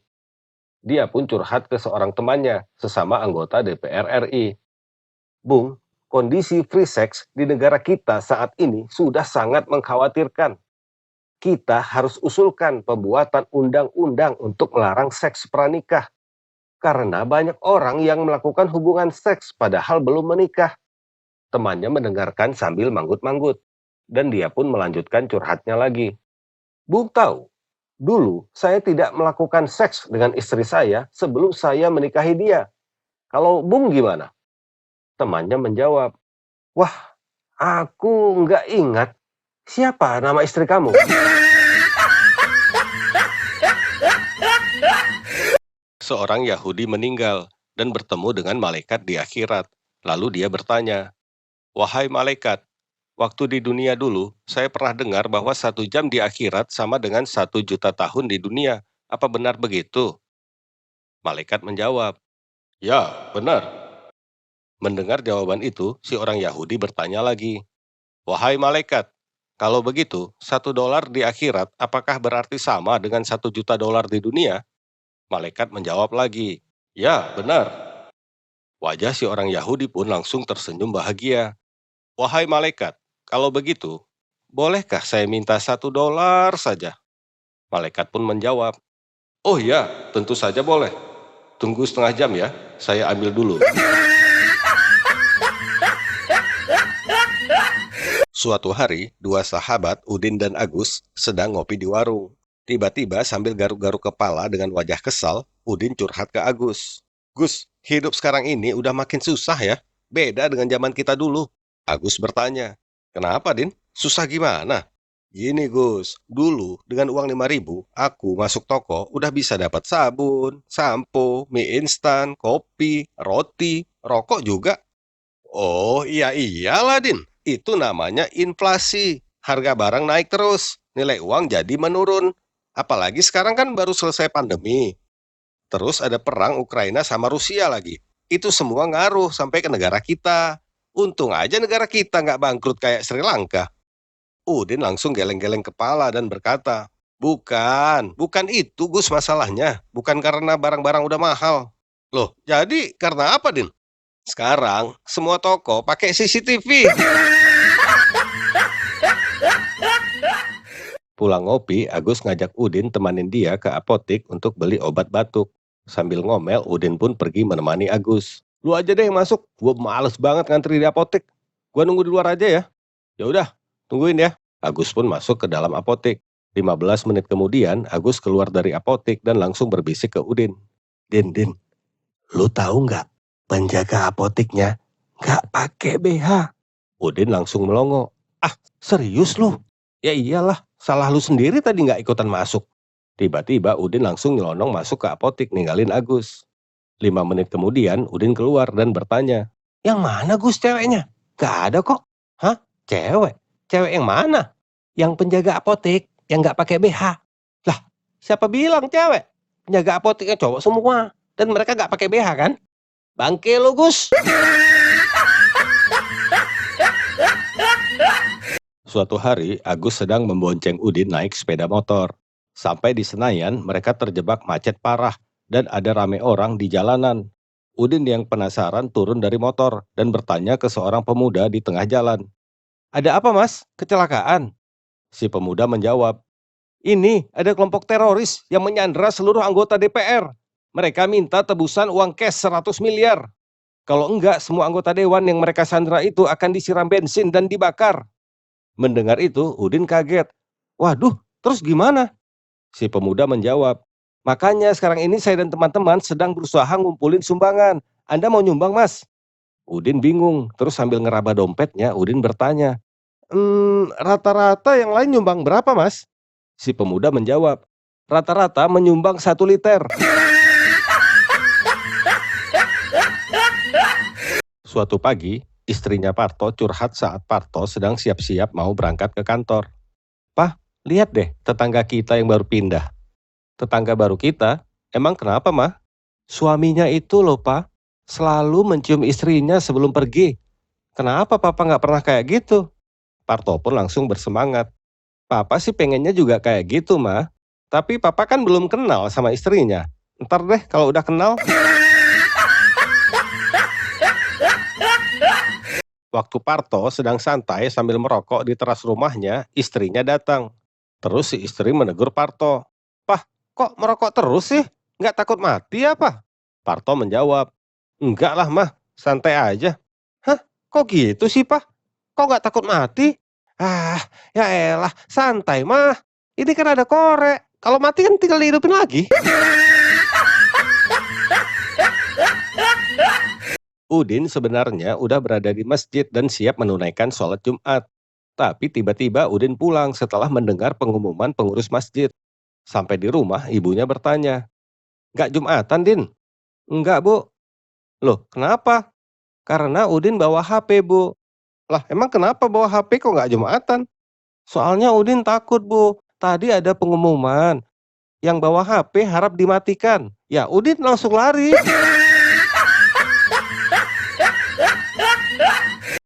Dia pun curhat ke seorang temannya, sesama anggota DPR RI. Bung, kondisi free sex di negara kita saat ini sudah sangat mengkhawatirkan. Kita harus usulkan pembuatan undang-undang untuk melarang seks pranikah. Karena banyak orang yang melakukan hubungan seks padahal belum menikah. Temannya mendengarkan sambil manggut-manggut. Dan dia pun melanjutkan curhatnya lagi. Bung tahu, dulu saya tidak melakukan seks dengan istri saya sebelum saya menikahi dia. Kalau Bung gimana? Temannya menjawab, wah, aku nggak ingat. Siapa nama istri kamu? Seorang Yahudi meninggal dan bertemu dengan malaikat di akhirat. Lalu dia bertanya, wahai malaikat, waktu di dunia dulu, saya pernah dengar bahwa 1 jam di akhirat sama dengan 1 juta tahun di dunia. Apa benar begitu? Malaikat menjawab, ya, benar. Mendengar jawaban itu, si orang Yahudi bertanya lagi, wahai malaikat, kalau begitu, $1 di akhirat apakah berarti sama dengan 1 juta dolar di dunia? Malaikat menjawab lagi, ya, benar. Wajah si orang Yahudi pun langsung tersenyum bahagia. Wahai malaikat, kalau begitu, bolehkah saya minta $1 saja? Malaikat pun menjawab, oh ya, tentu saja boleh. Tunggu setengah jam ya, saya ambil dulu. Suatu hari, dua sahabat, Udin dan Agus, sedang ngopi di warung. Tiba-tiba sambil garuk-garuk kepala dengan wajah kesal, Udin curhat ke Agus. Gus, hidup sekarang ini udah makin susah ya. Beda dengan zaman kita dulu. Agus bertanya, kenapa Din? Susah gimana? Gini Gus, dulu dengan uang 5.000, aku masuk toko udah bisa dapat sabun, sampo, mie instan, kopi, roti, rokok juga. Oh iya iyalah Din, itu namanya inflasi. Harga barang naik terus, nilai uang jadi menurun. Apalagi sekarang kan baru selesai pandemi. Terus ada perang Ukraina sama Rusia lagi. Itu semua ngaruh sampai ke negara kita. Untung aja negara kita nggak bangkrut kayak Sri Lanka. Udin langsung geleng-geleng kepala dan berkata, bukan itu Gus masalahnya. Bukan karena barang-barang udah mahal. Loh, jadi karena apa Din? Sekarang semua toko pakai CCTV. Pulang ngopi, Agus ngajak Udin temanin dia ke apotik untuk beli obat batuk. Sambil ngomel, Udin pun pergi menemani Agus. Lu aja deh yang masuk, gue males banget ngantri di apotik. Gue nunggu di luar aja ya. Ya udah, tungguin ya. Agus pun masuk ke dalam apotik. 15 menit kemudian, Agus keluar dari apotik dan langsung berbisik ke Udin. Din, lu tahu nggak? Penjaga apotiknya nggak pakai BH. Udin langsung melongo. Ah, serius lu? Ya iyalah, salah lu sendiri tadi nggak ikutan masuk. Tiba-tiba Udin langsung nyelonong masuk ke apotik ninggalin Agus. 5 menit kemudian Udin keluar dan bertanya, yang mana Gus ceweknya? Gak ada kok. Hah? Cewek? Cewek yang mana? Yang penjaga apotik yang nggak pakai BH. Lah, siapa bilang cewek? Penjaga apotiknya cowok semua. Dan mereka nggak pakai BH kan? Bangke lo Gus. Suatu hari, Agus sedang membonceng Udin naik sepeda motor. Sampai di Senayan, mereka terjebak macet parah dan ada rame orang di jalanan. Udin yang penasaran turun dari motor dan bertanya ke seorang pemuda di tengah jalan. Ada apa mas? Kecelakaan? Si pemuda menjawab, ini ada kelompok teroris yang menyandera seluruh anggota DPR. Mereka minta tebusan uang cash 100 miliar. Kalau enggak, semua anggota dewan yang mereka sandra itu akan disiram bensin dan dibakar. Mendengar itu, Udin kaget. Waduh, terus gimana? Si pemuda menjawab, makanya sekarang ini saya dan teman-teman sedang berusaha ngumpulin sumbangan. Anda mau nyumbang, Mas? Udin bingung, terus sambil ngeraba dompetnya, Udin bertanya, rata-rata yang lain nyumbang berapa, Mas? Si pemuda menjawab, rata-rata menyumbang 1 liter. Suatu pagi, istrinya Parto curhat saat Parto sedang siap-siap mau berangkat ke kantor. Pah, lihat deh tetangga kita yang baru pindah. Tetangga baru kita? Emang kenapa, Mah? Suaminya itu loh, Pak. Selalu mencium istrinya sebelum pergi. Kenapa Papa nggak pernah kayak gitu? Parto pun langsung bersemangat. Papa sih pengennya juga kayak gitu, Mah. Tapi Papa kan belum kenal sama istrinya. Ntar deh kalau udah kenal. Waktu Parto sedang santai sambil merokok di teras rumahnya, istrinya datang. Terus si istri menegur Parto. Pah, kok merokok terus sih? Nggak takut mati apa? Parto menjawab, enggak lah mah, santai aja. Hah, kok gitu sih Pah? Kok nggak takut mati? Ah, ya elah, santai mah. Ini kan ada korek. Kalau mati kan tinggal dihidupin lagi. Udin sebenarnya udah berada di masjid dan siap menunaikan sholat Jumat. Tapi tiba-tiba Udin pulang setelah mendengar pengumuman pengurus masjid. Sampai di rumah, ibunya bertanya, "Nggak Jumatan, Din?" "Enggak, Bu." "Loh, kenapa?" "Karena Udin bawa HP, Bu." "Lah, emang kenapa bawa HP kok nggak Jumatan?" "Soalnya Udin takut, Bu. Tadi ada pengumuman, yang bawa HP harap dimatikan." Ya, Udin langsung lari.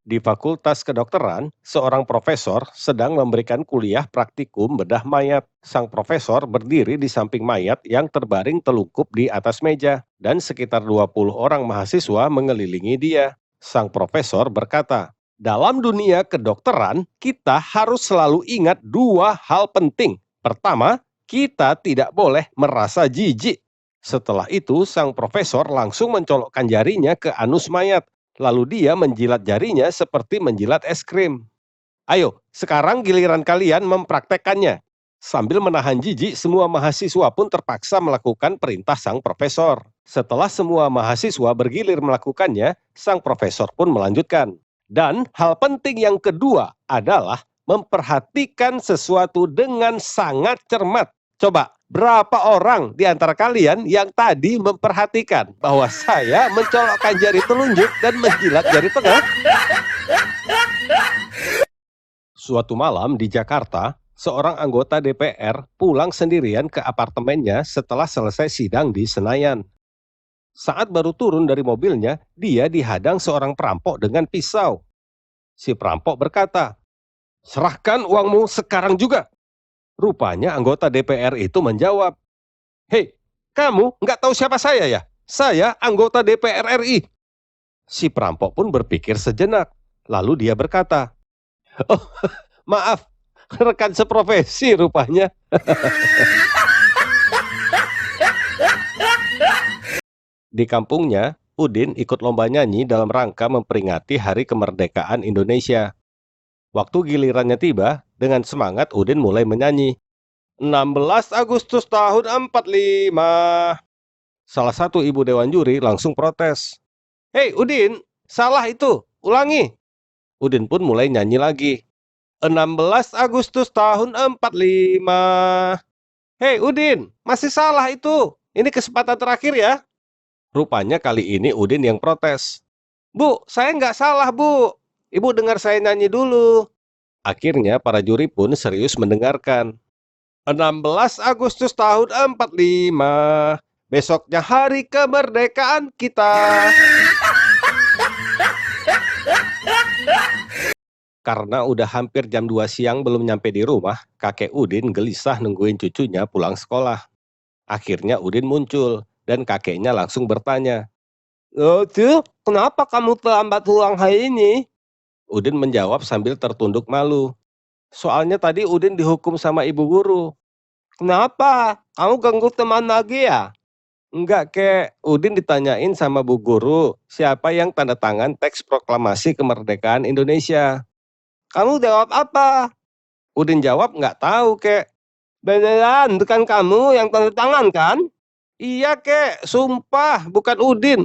Di Fakultas Kedokteran, seorang profesor sedang memberikan kuliah praktikum bedah mayat. Sang profesor berdiri di samping mayat yang terbaring telungkup di atas meja, dan sekitar 20 orang mahasiswa mengelilingi dia. Sang profesor berkata, dalam dunia kedokteran, kita harus selalu ingat 2 hal penting. Pertama, kita tidak boleh merasa jijik. Setelah itu, sang profesor langsung mencolokkan jarinya ke anus mayat. Lalu dia menjilat jarinya seperti menjilat es krim. Ayo, sekarang giliran kalian mempraktekkannya. Sambil menahan jijik, semua mahasiswa pun terpaksa melakukan perintah sang profesor. Setelah semua mahasiswa bergilir melakukannya, sang profesor pun melanjutkan. Dan hal penting yang kedua adalah memperhatikan sesuatu dengan sangat cermat. Coba, berapa orang di antara kalian yang tadi memperhatikan bahwa saya mencolokkan jari telunjuk dan menjilat jari tengah? Suatu malam di Jakarta, seorang anggota DPR pulang sendirian ke apartemennya setelah selesai sidang di Senayan. Saat baru turun dari mobilnya, dia dihadang seorang perampok dengan pisau. Si perampok berkata, "Serahkan uangmu sekarang juga." Rupanya anggota DPR itu menjawab, "Hei, kamu nggak tahu siapa saya ya? Saya anggota DPR RI." Si perampok pun berpikir sejenak. Lalu dia berkata, "Oh, maaf, rekan seprofesi rupanya." Di kampungnya, Udin ikut lomba nyanyi dalam rangka memperingati Hari Kemerdekaan Indonesia. Waktu gilirannya tiba, dengan semangat Udin mulai menyanyi. 16 Agustus tahun 45. Salah satu ibu dewan juri langsung protes. "Hei Udin, salah itu, ulangi." Udin pun mulai nyanyi lagi. 16 Agustus tahun 45. "Hei Udin, masih salah itu. Ini kesempatan terakhir ya." Rupanya kali ini Udin yang protes. "Bu, saya nggak salah, Bu. Ibu dengar saya nyanyi dulu." Akhirnya para juri pun serius mendengarkan. 16 Agustus tahun 45. Besoknya hari kemerdekaan kita. Karena udah hampir jam 2 siang belum nyampe di rumah, kakek Udin gelisah nungguin cucunya pulang sekolah. Akhirnya Udin muncul, dan kakeknya langsung bertanya, "Oh, Cuk, kenapa kamu terlambat pulang hari ini?" Udin menjawab sambil tertunduk malu. "Soalnya tadi Udin dihukum sama ibu guru." "Kenapa? Kamu ganggu teman lagi ya?" Enggak, kek. Udin ditanyain sama bu guru, siapa yang tanda tangan teks proklamasi kemerdekaan Indonesia. Kamu jawab apa? Udin jawab, nggak tahu, kek. Beneran, bukan kamu yang tanda tangan, kan? Iya, kek. Sumpah, bukan Udin.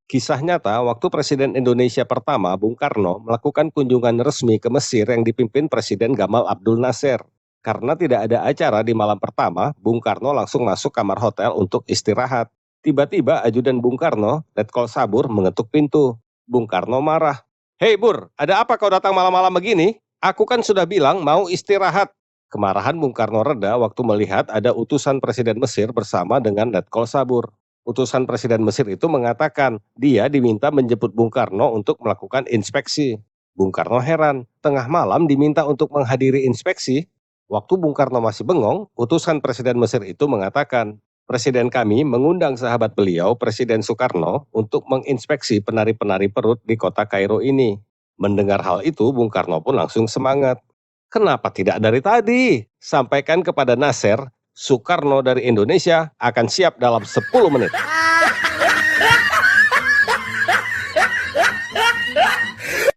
Kisah nyata, waktu Presiden Indonesia pertama, Bung Karno, melakukan kunjungan resmi ke Mesir yang dipimpin Presiden Gamal Abdul Nasser. Karena tidak ada acara di malam pertama, Bung Karno langsung masuk kamar hotel untuk istirahat. Tiba-tiba ajudan Bung Karno, Letkol Sabur, mengetuk pintu. Bung Karno marah. Hei Bur, ada apa kau datang malam-malam begini? Aku kan sudah bilang mau istirahat. Kemarahan Bung Karno reda waktu melihat ada utusan Presiden Mesir bersama dengan Letkol Sabur. Utusan Presiden Mesir itu mengatakan dia diminta menjemput Bung Karno untuk melakukan inspeksi. Bung Karno heran, tengah malam diminta untuk menghadiri inspeksi. Waktu Bung Karno masih bengong, utusan Presiden Mesir itu mengatakan, Presiden kami mengundang sahabat beliau, Presiden Soekarno, untuk menginspeksi penari-penari perut di kota Kairo ini. Mendengar hal itu, Bung Karno pun langsung semangat. Kenapa tidak dari tadi? Sampaikan kepada Nasser, Soekarno dari Indonesia akan siap dalam 10 menit.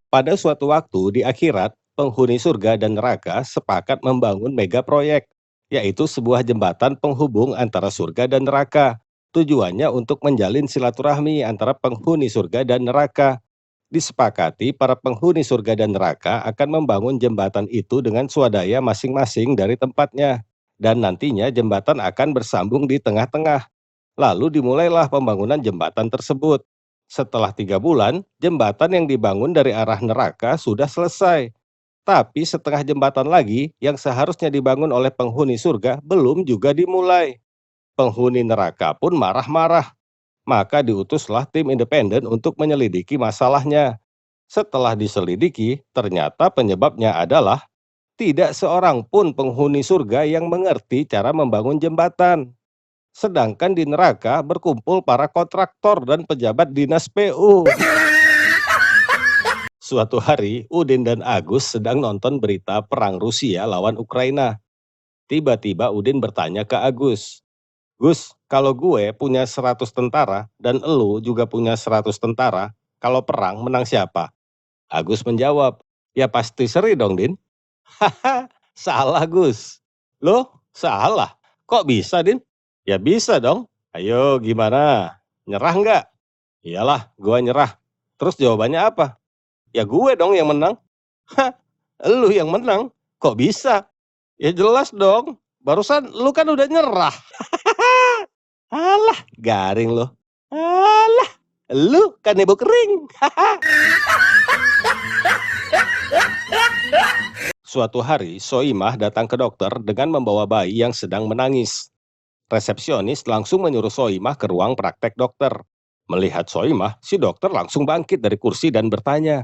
Pada suatu waktu di akhirat, penghuni surga dan neraka sepakat membangun mega proyek, yaitu sebuah jembatan penghubung antara surga dan neraka. Tujuannya untuk menjalin silaturahmi antara penghuni surga dan neraka. Disepakati para penghuni surga dan neraka akan membangun jembatan itu dengan swadaya masing-masing dari tempatnya. Dan nantinya jembatan akan bersambung di tengah-tengah. Lalu dimulailah pembangunan jembatan tersebut. Setelah 3 bulan, jembatan yang dibangun dari arah neraka sudah selesai. Tapi setengah jembatan lagi yang seharusnya dibangun oleh penghuni surga belum juga dimulai. Penghuni neraka pun marah-marah. Maka diutuslah tim independen untuk menyelidiki masalahnya. Setelah diselidiki, ternyata penyebabnya adalah tidak seorang pun penghuni surga yang mengerti cara membangun jembatan. Sedangkan di neraka berkumpul para kontraktor dan pejabat dinas PU. Suatu hari, Udin dan Agus sedang nonton berita perang Rusia lawan Ukraina. Tiba-tiba Udin bertanya ke Agus, Gus, kalau gue punya 100 tentara dan elu juga punya 100 tentara, kalau perang menang siapa? Agus menjawab, ya pasti Seri dong, Din. Haha, salah Gus. Loh, salah? Kok bisa, Din? Ya bisa dong. Ayo, gimana? Nyerah nggak? Iyalah, gue nyerah. Terus jawabannya apa? Ya gue dong yang menang. Hah, lu yang menang? Kok bisa? Ya jelas dong. Barusan lu kan udah nyerah. Alah, garing lo. Alah, lu kan ibu kering. Suatu hari, Soimah datang ke dokter dengan membawa bayi yang sedang menangis. Resepsionis langsung menyuruh Soimah ke ruang praktek dokter. Melihat Soimah, si dokter langsung bangkit dari kursi dan bertanya,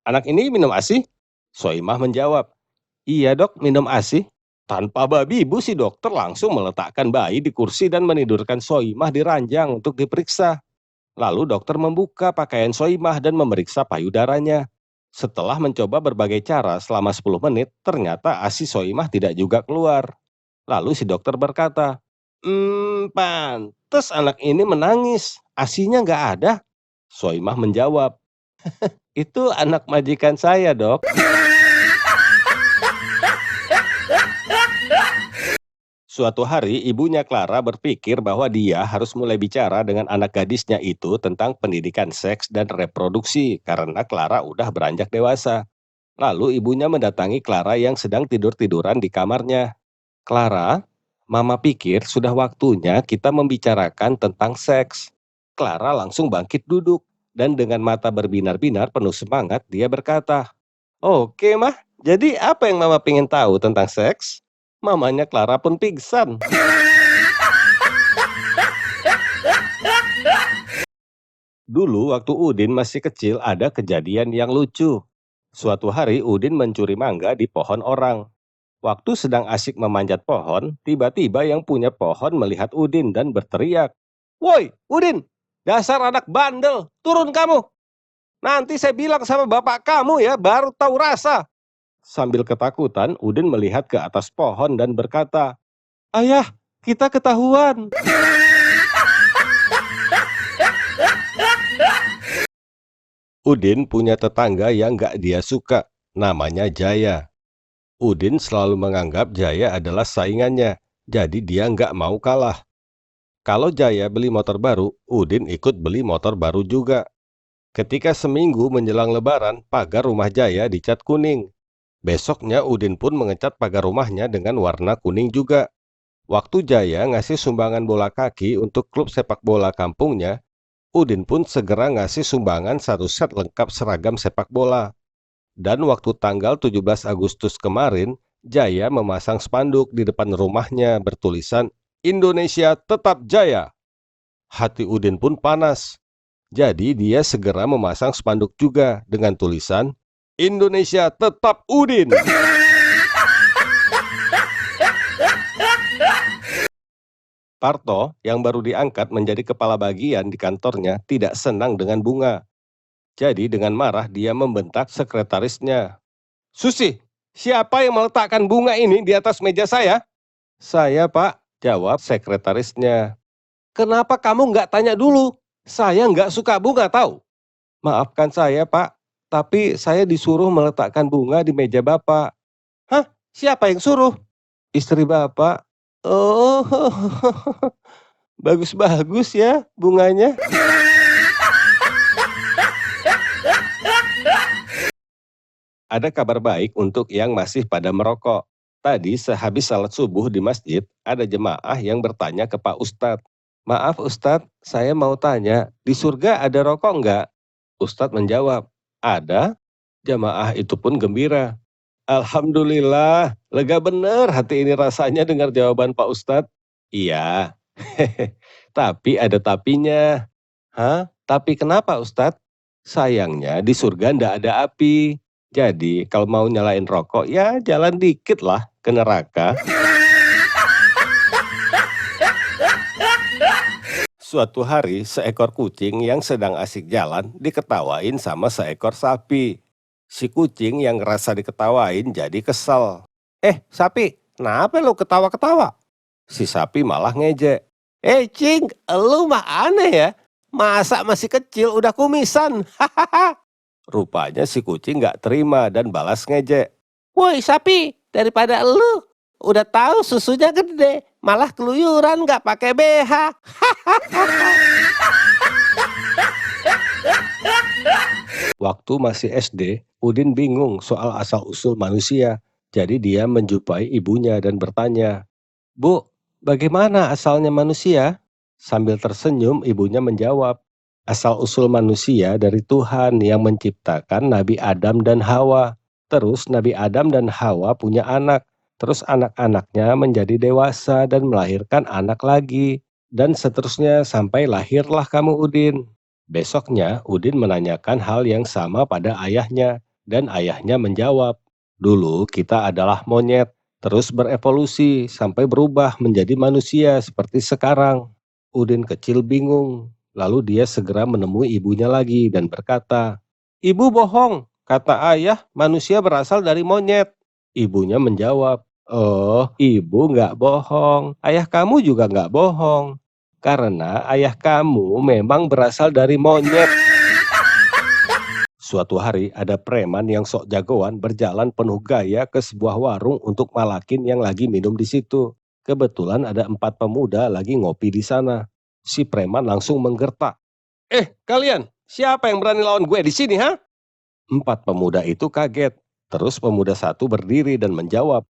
anak ini minum ASI? Soimah menjawab, iya dok, minum ASI. Tanpa babi ibu, si dokter langsung meletakkan bayi di kursi dan menidurkan Soimah di ranjang untuk diperiksa. Lalu dokter membuka pakaian Soimah dan memeriksa payudaranya. Setelah mencoba berbagai cara selama 10 menit, ternyata ASI Soimah tidak juga keluar. Lalu si dokter berkata, pantes anak ini menangis, ASInya nggak ada. Soimah menjawab, itu anak majikan saya dok. Suatu hari, ibunya Clara berpikir bahwa dia harus mulai bicara dengan anak gadisnya itu tentang pendidikan seks dan reproduksi karena Clara udah beranjak dewasa. Lalu ibunya mendatangi Clara yang sedang tidur-tiduran di kamarnya. Clara, Mama pikir sudah waktunya kita membicarakan tentang seks. Clara langsung bangkit duduk dan dengan mata berbinar-binar penuh semangat dia berkata, Oke mah, jadi apa yang Mama pengen tahu tentang seks? Mamanya Clara pun pingsan. Dulu waktu Udin masih kecil ada kejadian yang lucu. Suatu hari Udin mencuri mangga di pohon orang. Waktu sedang asyik memanjat pohon, tiba-tiba yang punya pohon melihat Udin dan berteriak. Woi, Udin, dasar anak bandel, turun kamu. Nanti saya bilang sama bapak kamu ya, baru tahu rasa. Sambil ketakutan, Udin melihat ke atas pohon dan berkata, "Ayah, kita ketahuan." Udin punya tetangga yang gak dia suka, namanya Jaya. Udin selalu menganggap Jaya adalah saingannya, jadi dia nggak mau kalah. Kalau Jaya beli motor baru, Udin ikut beli motor baru juga. Ketika seminggu menjelang Lebaran, pagar rumah Jaya dicat kuning. Besoknya Udin pun mengecat pagar rumahnya dengan warna kuning juga. Waktu Jaya ngasih sumbangan bola kaki untuk klub sepak bola kampungnya, Udin pun segera ngasih sumbangan satu set lengkap seragam sepak bola. Dan waktu tanggal 17 Agustus kemarin, Jaya memasang spanduk di depan rumahnya bertulisan "Indonesia Tetap Jaya". Hati Udin pun panas. Jadi dia segera memasang spanduk juga dengan tulisan "Indonesia Tetap Udin". Parto yang baru diangkat menjadi kepala bagian di kantornya tidak senang dengan bunga. Jadi dengan marah dia membentak sekretarisnya. "Susi, siapa yang meletakkan bunga ini di atas meja saya?" "Saya, Pak," jawab sekretarisnya. "Kenapa kamu nggak tanya dulu? Saya nggak suka bunga tahu." "Maafkan saya, Pak, tapi saya disuruh meletakkan bunga di meja Bapak." "Hah? Siapa yang suruh?" "Istri Bapak." "Oh, bagus-bagus ya bunganya." Ada kabar baik untuk yang masih pada merokok. Tadi sehabis salat subuh di masjid, ada jemaah yang bertanya ke Pak Ustadz. "Maaf Ustadz, saya mau tanya, di surga ada rokok enggak?" Ustadz menjawab, "Ada." Jemaah itu pun gembira. "Alhamdulillah, lega bener hati ini rasanya dengar jawaban Pak Ustadz." "Iya." "Tapi ada tapinya." "Hah? Tapi kenapa Ustadz?" "Sayangnya di surga ndak ada api. Jadi kalau mau nyalain rokok ya jalan dikit lah ke neraka." Suatu hari seekor kucing yang sedang asik jalan diketawain sama seekor sapi. Si kucing yang ngerasa diketawain jadi kesel. Sapi, kenapa lo ketawa-ketawa?" Si sapi malah ngejek. Cing, lu mah aneh ya. Masa masih kecil udah kumisan?" Hahaha. Rupanya si kucing nggak terima dan balas ngejek. "Woi sapi, daripada lu udah tahu susunya gede, malah keluyuran nggak pakai BH." Waktu masih SD, Udin bingung soal asal-usul manusia. Jadi dia menjumpai ibunya dan bertanya, "Bu, bagaimana asalnya manusia?" Sambil tersenyum, ibunya menjawab, "Asal-usul manusia dari Tuhan yang menciptakan Nabi Adam dan Hawa. Terus Nabi Adam dan Hawa punya anak. Terus anak-anaknya menjadi dewasa dan melahirkan anak lagi. Dan seterusnya sampai lahirlah kamu Udin." Besoknya Udin menanyakan hal yang sama pada ayahnya. Dan ayahnya menjawab, "Dulu kita adalah monyet. Terus berevolusi sampai berubah menjadi manusia seperti sekarang." Udin kecil bingung. Lalu dia segera menemui ibunya lagi dan berkata, "Ibu bohong, kata ayah manusia berasal dari monyet." Ibunya menjawab, "Oh, ibu nggak bohong. Ayah kamu juga nggak bohong. Karena ayah kamu memang berasal dari monyet." Suatu hari ada preman yang sok jagoan berjalan penuh gaya ke sebuah warung untuk malakin yang lagi minum di situ. Kebetulan ada 4 pemuda lagi ngopi di sana. Si preman langsung menggertak. Kalian, siapa yang berani lawan gue di sini, ha?" 4 pemuda itu kaget. Terus pemuda satu berdiri dan menjawab,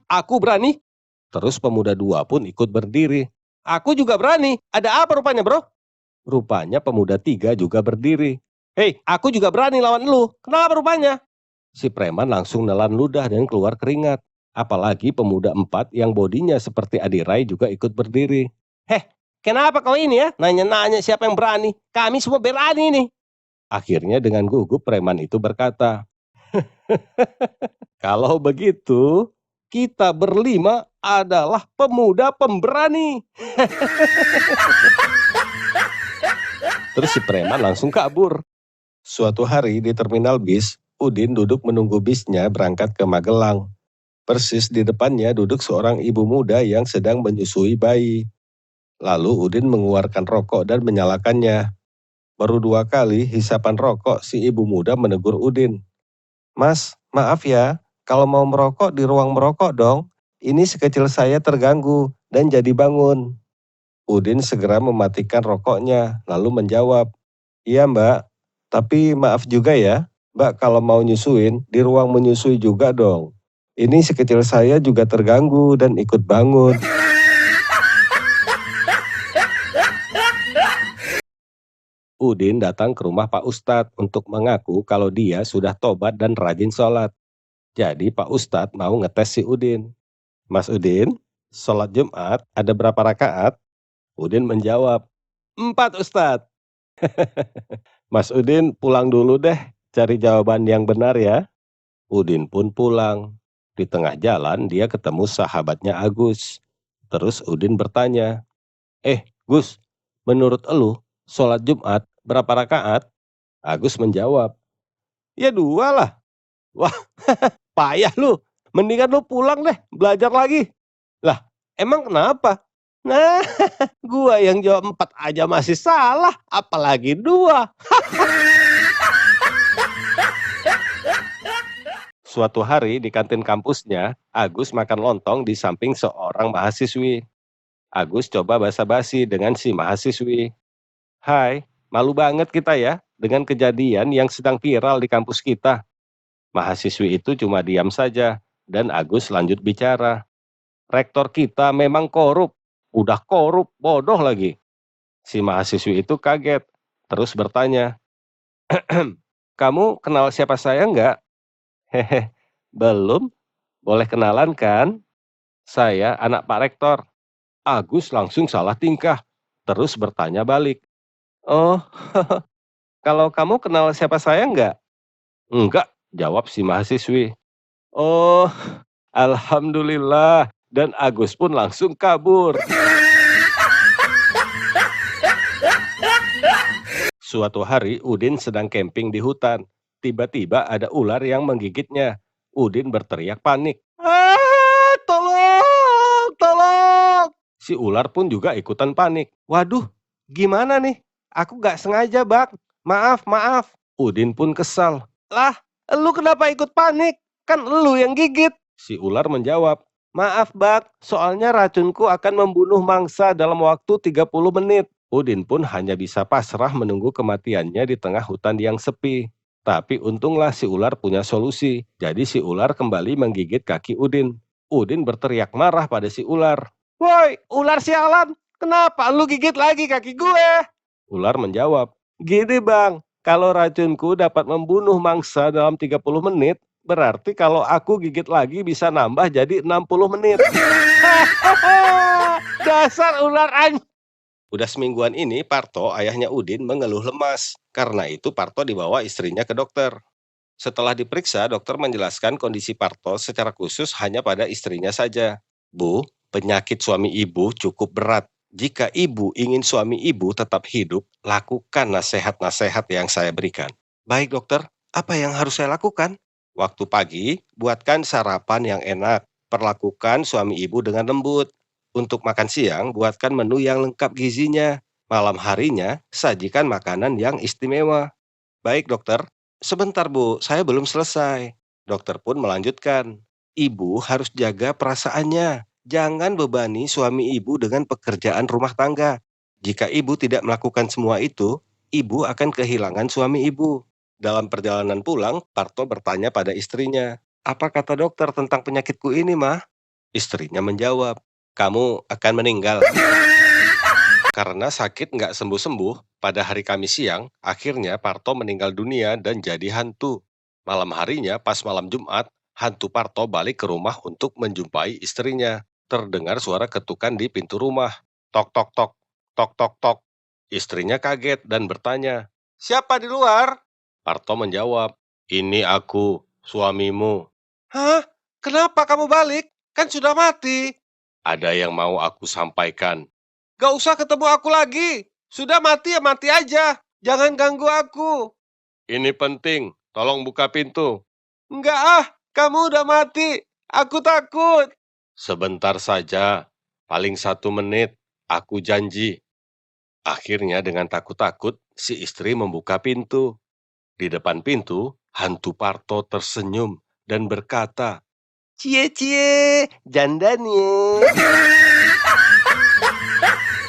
"Aku berani." Terus pemuda dua pun ikut berdiri. "Aku juga berani. Ada apa rupanya, bro?" Rupanya pemuda tiga juga berdiri. "Hei, aku juga berani lawan lu. Kenapa rupanya?" Si preman langsung nelan ludah dan keluar keringat. Apalagi pemuda 4 yang bodinya seperti Adirai juga ikut berdiri. Kenapa kau ini ya? Nanya-nanya siapa yang berani? Kami semua berani nih." Akhirnya dengan gugup preman itu berkata, "Kalau begitu, kita berlima adalah pemuda pemberani." Terus si preman langsung kabur. Suatu hari di terminal bis, Udin duduk menunggu bisnya berangkat ke Magelang. Persis di depannya duduk seorang ibu muda yang sedang menyusui bayi. Lalu Udin mengeluarkan rokok dan menyalakannya. Baru 2 kali hisapan rokok si ibu muda menegur Udin. Mas, maaf ya, kalau mau merokok di ruang merokok dong. Ini sekecil saya terganggu dan jadi bangun. Udin segera mematikan rokoknya, lalu menjawab, iya mbak, tapi maaf juga ya, mbak kalau mau nyusuin, di ruang menyusui juga dong. Ini sekecil saya juga terganggu dan ikut bangun. Udin datang ke rumah Pak Ustadz untuk mengaku kalau dia sudah tobat dan rajin sholat. Jadi Pak Ustadz mau ngetes si Udin. Mas Udin, sholat Jumat ada berapa rakaat? Udin menjawab, 4 Ustadz. Mas Udin pulang dulu deh, cari jawaban yang benar ya. Udin pun pulang. Di tengah jalan dia ketemu sahabatnya Agus. Terus Udin bertanya, Gus, menurut elu, sholat Jumat berapa rakaat? Agus menjawab, ya 2 lah. Wah, payah lu. Mendingan lu pulang deh, belajar lagi. Lah, emang kenapa? Nah, gua yang jawab 4 aja masih salah, apalagi 2. Suatu hari di kantin kampusnya, Agus makan lontong di samping seorang mahasiswi. Agus coba basa-basi dengan si mahasiswi. Hai, malu banget kita ya dengan kejadian yang sedang viral di kampus kita. Mahasiswi itu cuma diam saja, dan Agus lanjut bicara. Rektor kita memang korup, udah korup, bodoh lagi. Si mahasiswi itu kaget, terus bertanya, kamu kenal siapa saya enggak? Hehe, belum, boleh kenalan kan? Saya anak Pak Rektor. Agus langsung salah tingkah, terus bertanya balik. Oh, kalau kamu kenal siapa saya enggak? Enggak, jawab si mahasiswi. Oh, alhamdulillah. Dan Agus pun langsung kabur. Suatu hari Udin sedang camping di hutan. Tiba-tiba ada ular yang menggigitnya. Udin berteriak panik. Ah, tolong, tolong. Si ular pun juga ikutan panik. Waduh, gimana nih? Aku gak sengaja, Bang. Maaf, maaf. Udin pun kesal. Lah, lu kenapa ikut panik? Kan lu yang gigit. Si ular menjawab, maaf Bang, soalnya racunku akan membunuh mangsa dalam waktu 30 menit. Udin pun hanya bisa pasrah menunggu kematiannya di tengah hutan yang sepi. Tapi untunglah si ular punya solusi. Jadi si ular kembali menggigit kaki Udin. Udin berteriak marah pada si ular. Woi, ular sialan, kenapa lu gigit lagi kaki gue? Ular menjawab, gini Bang, kalau racunku dapat membunuh mangsa dalam 30 menit, berarti kalau aku gigit lagi bisa nambah jadi 60 menit. Dasar ular anjing. Udah semingguan ini Parto, ayahnya Udin, mengeluh lemas. Karena itu Parto dibawa istrinya ke dokter. Setelah diperiksa, dokter menjelaskan kondisi Parto secara khusus hanya pada istrinya saja. Bu, penyakit suami ibu cukup berat. Jika ibu ingin suami ibu tetap hidup, lakukan nasihat-nasihat yang saya berikan. Baik dokter, apa yang harus saya lakukan? Waktu pagi, buatkan sarapan yang enak. Perlakukan suami ibu dengan lembut. Untuk makan siang, buatkan menu yang lengkap gizinya. Malam harinya, sajikan makanan yang istimewa. Baik dokter, sebentar Bu, saya belum selesai. Dokter pun melanjutkan. Ibu harus jaga perasaannya. Jangan bebani suami ibu dengan pekerjaan rumah tangga. Jika ibu tidak melakukan semua itu, ibu akan kehilangan suami ibu. Dalam perjalanan pulang, Parto bertanya pada istrinya, apa kata dokter tentang penyakitku ini, Mah? Istrinya menjawab, kamu akan meninggal. Karena sakit nggak sembuh-sembuh, pada hari Kamis siang, akhirnya Parto meninggal dunia dan jadi hantu. Malam harinya, pas malam Jumat, hantu Parto balik ke rumah untuk menjumpai istrinya. Terdengar suara ketukan di pintu rumah. Tok tok tok, tok tok tok. Istrinya kaget dan bertanya, siapa di luar? Parto menjawab, ini aku, suamimu. Hah? Kenapa kamu balik? Kan sudah mati. Ada yang mau aku sampaikan. Gak usah ketemu aku lagi. Sudah mati ya mati aja. Jangan ganggu aku. Ini penting. Tolong buka pintu. Enggak ah, kamu udah mati. Aku takut. Sebentar saja, paling 1 menit. Aku janji. Akhirnya dengan takut-takut, si istri membuka pintu. Di depan pintu, hantu Parto tersenyum dan berkata, "Cie-cie, janda nih."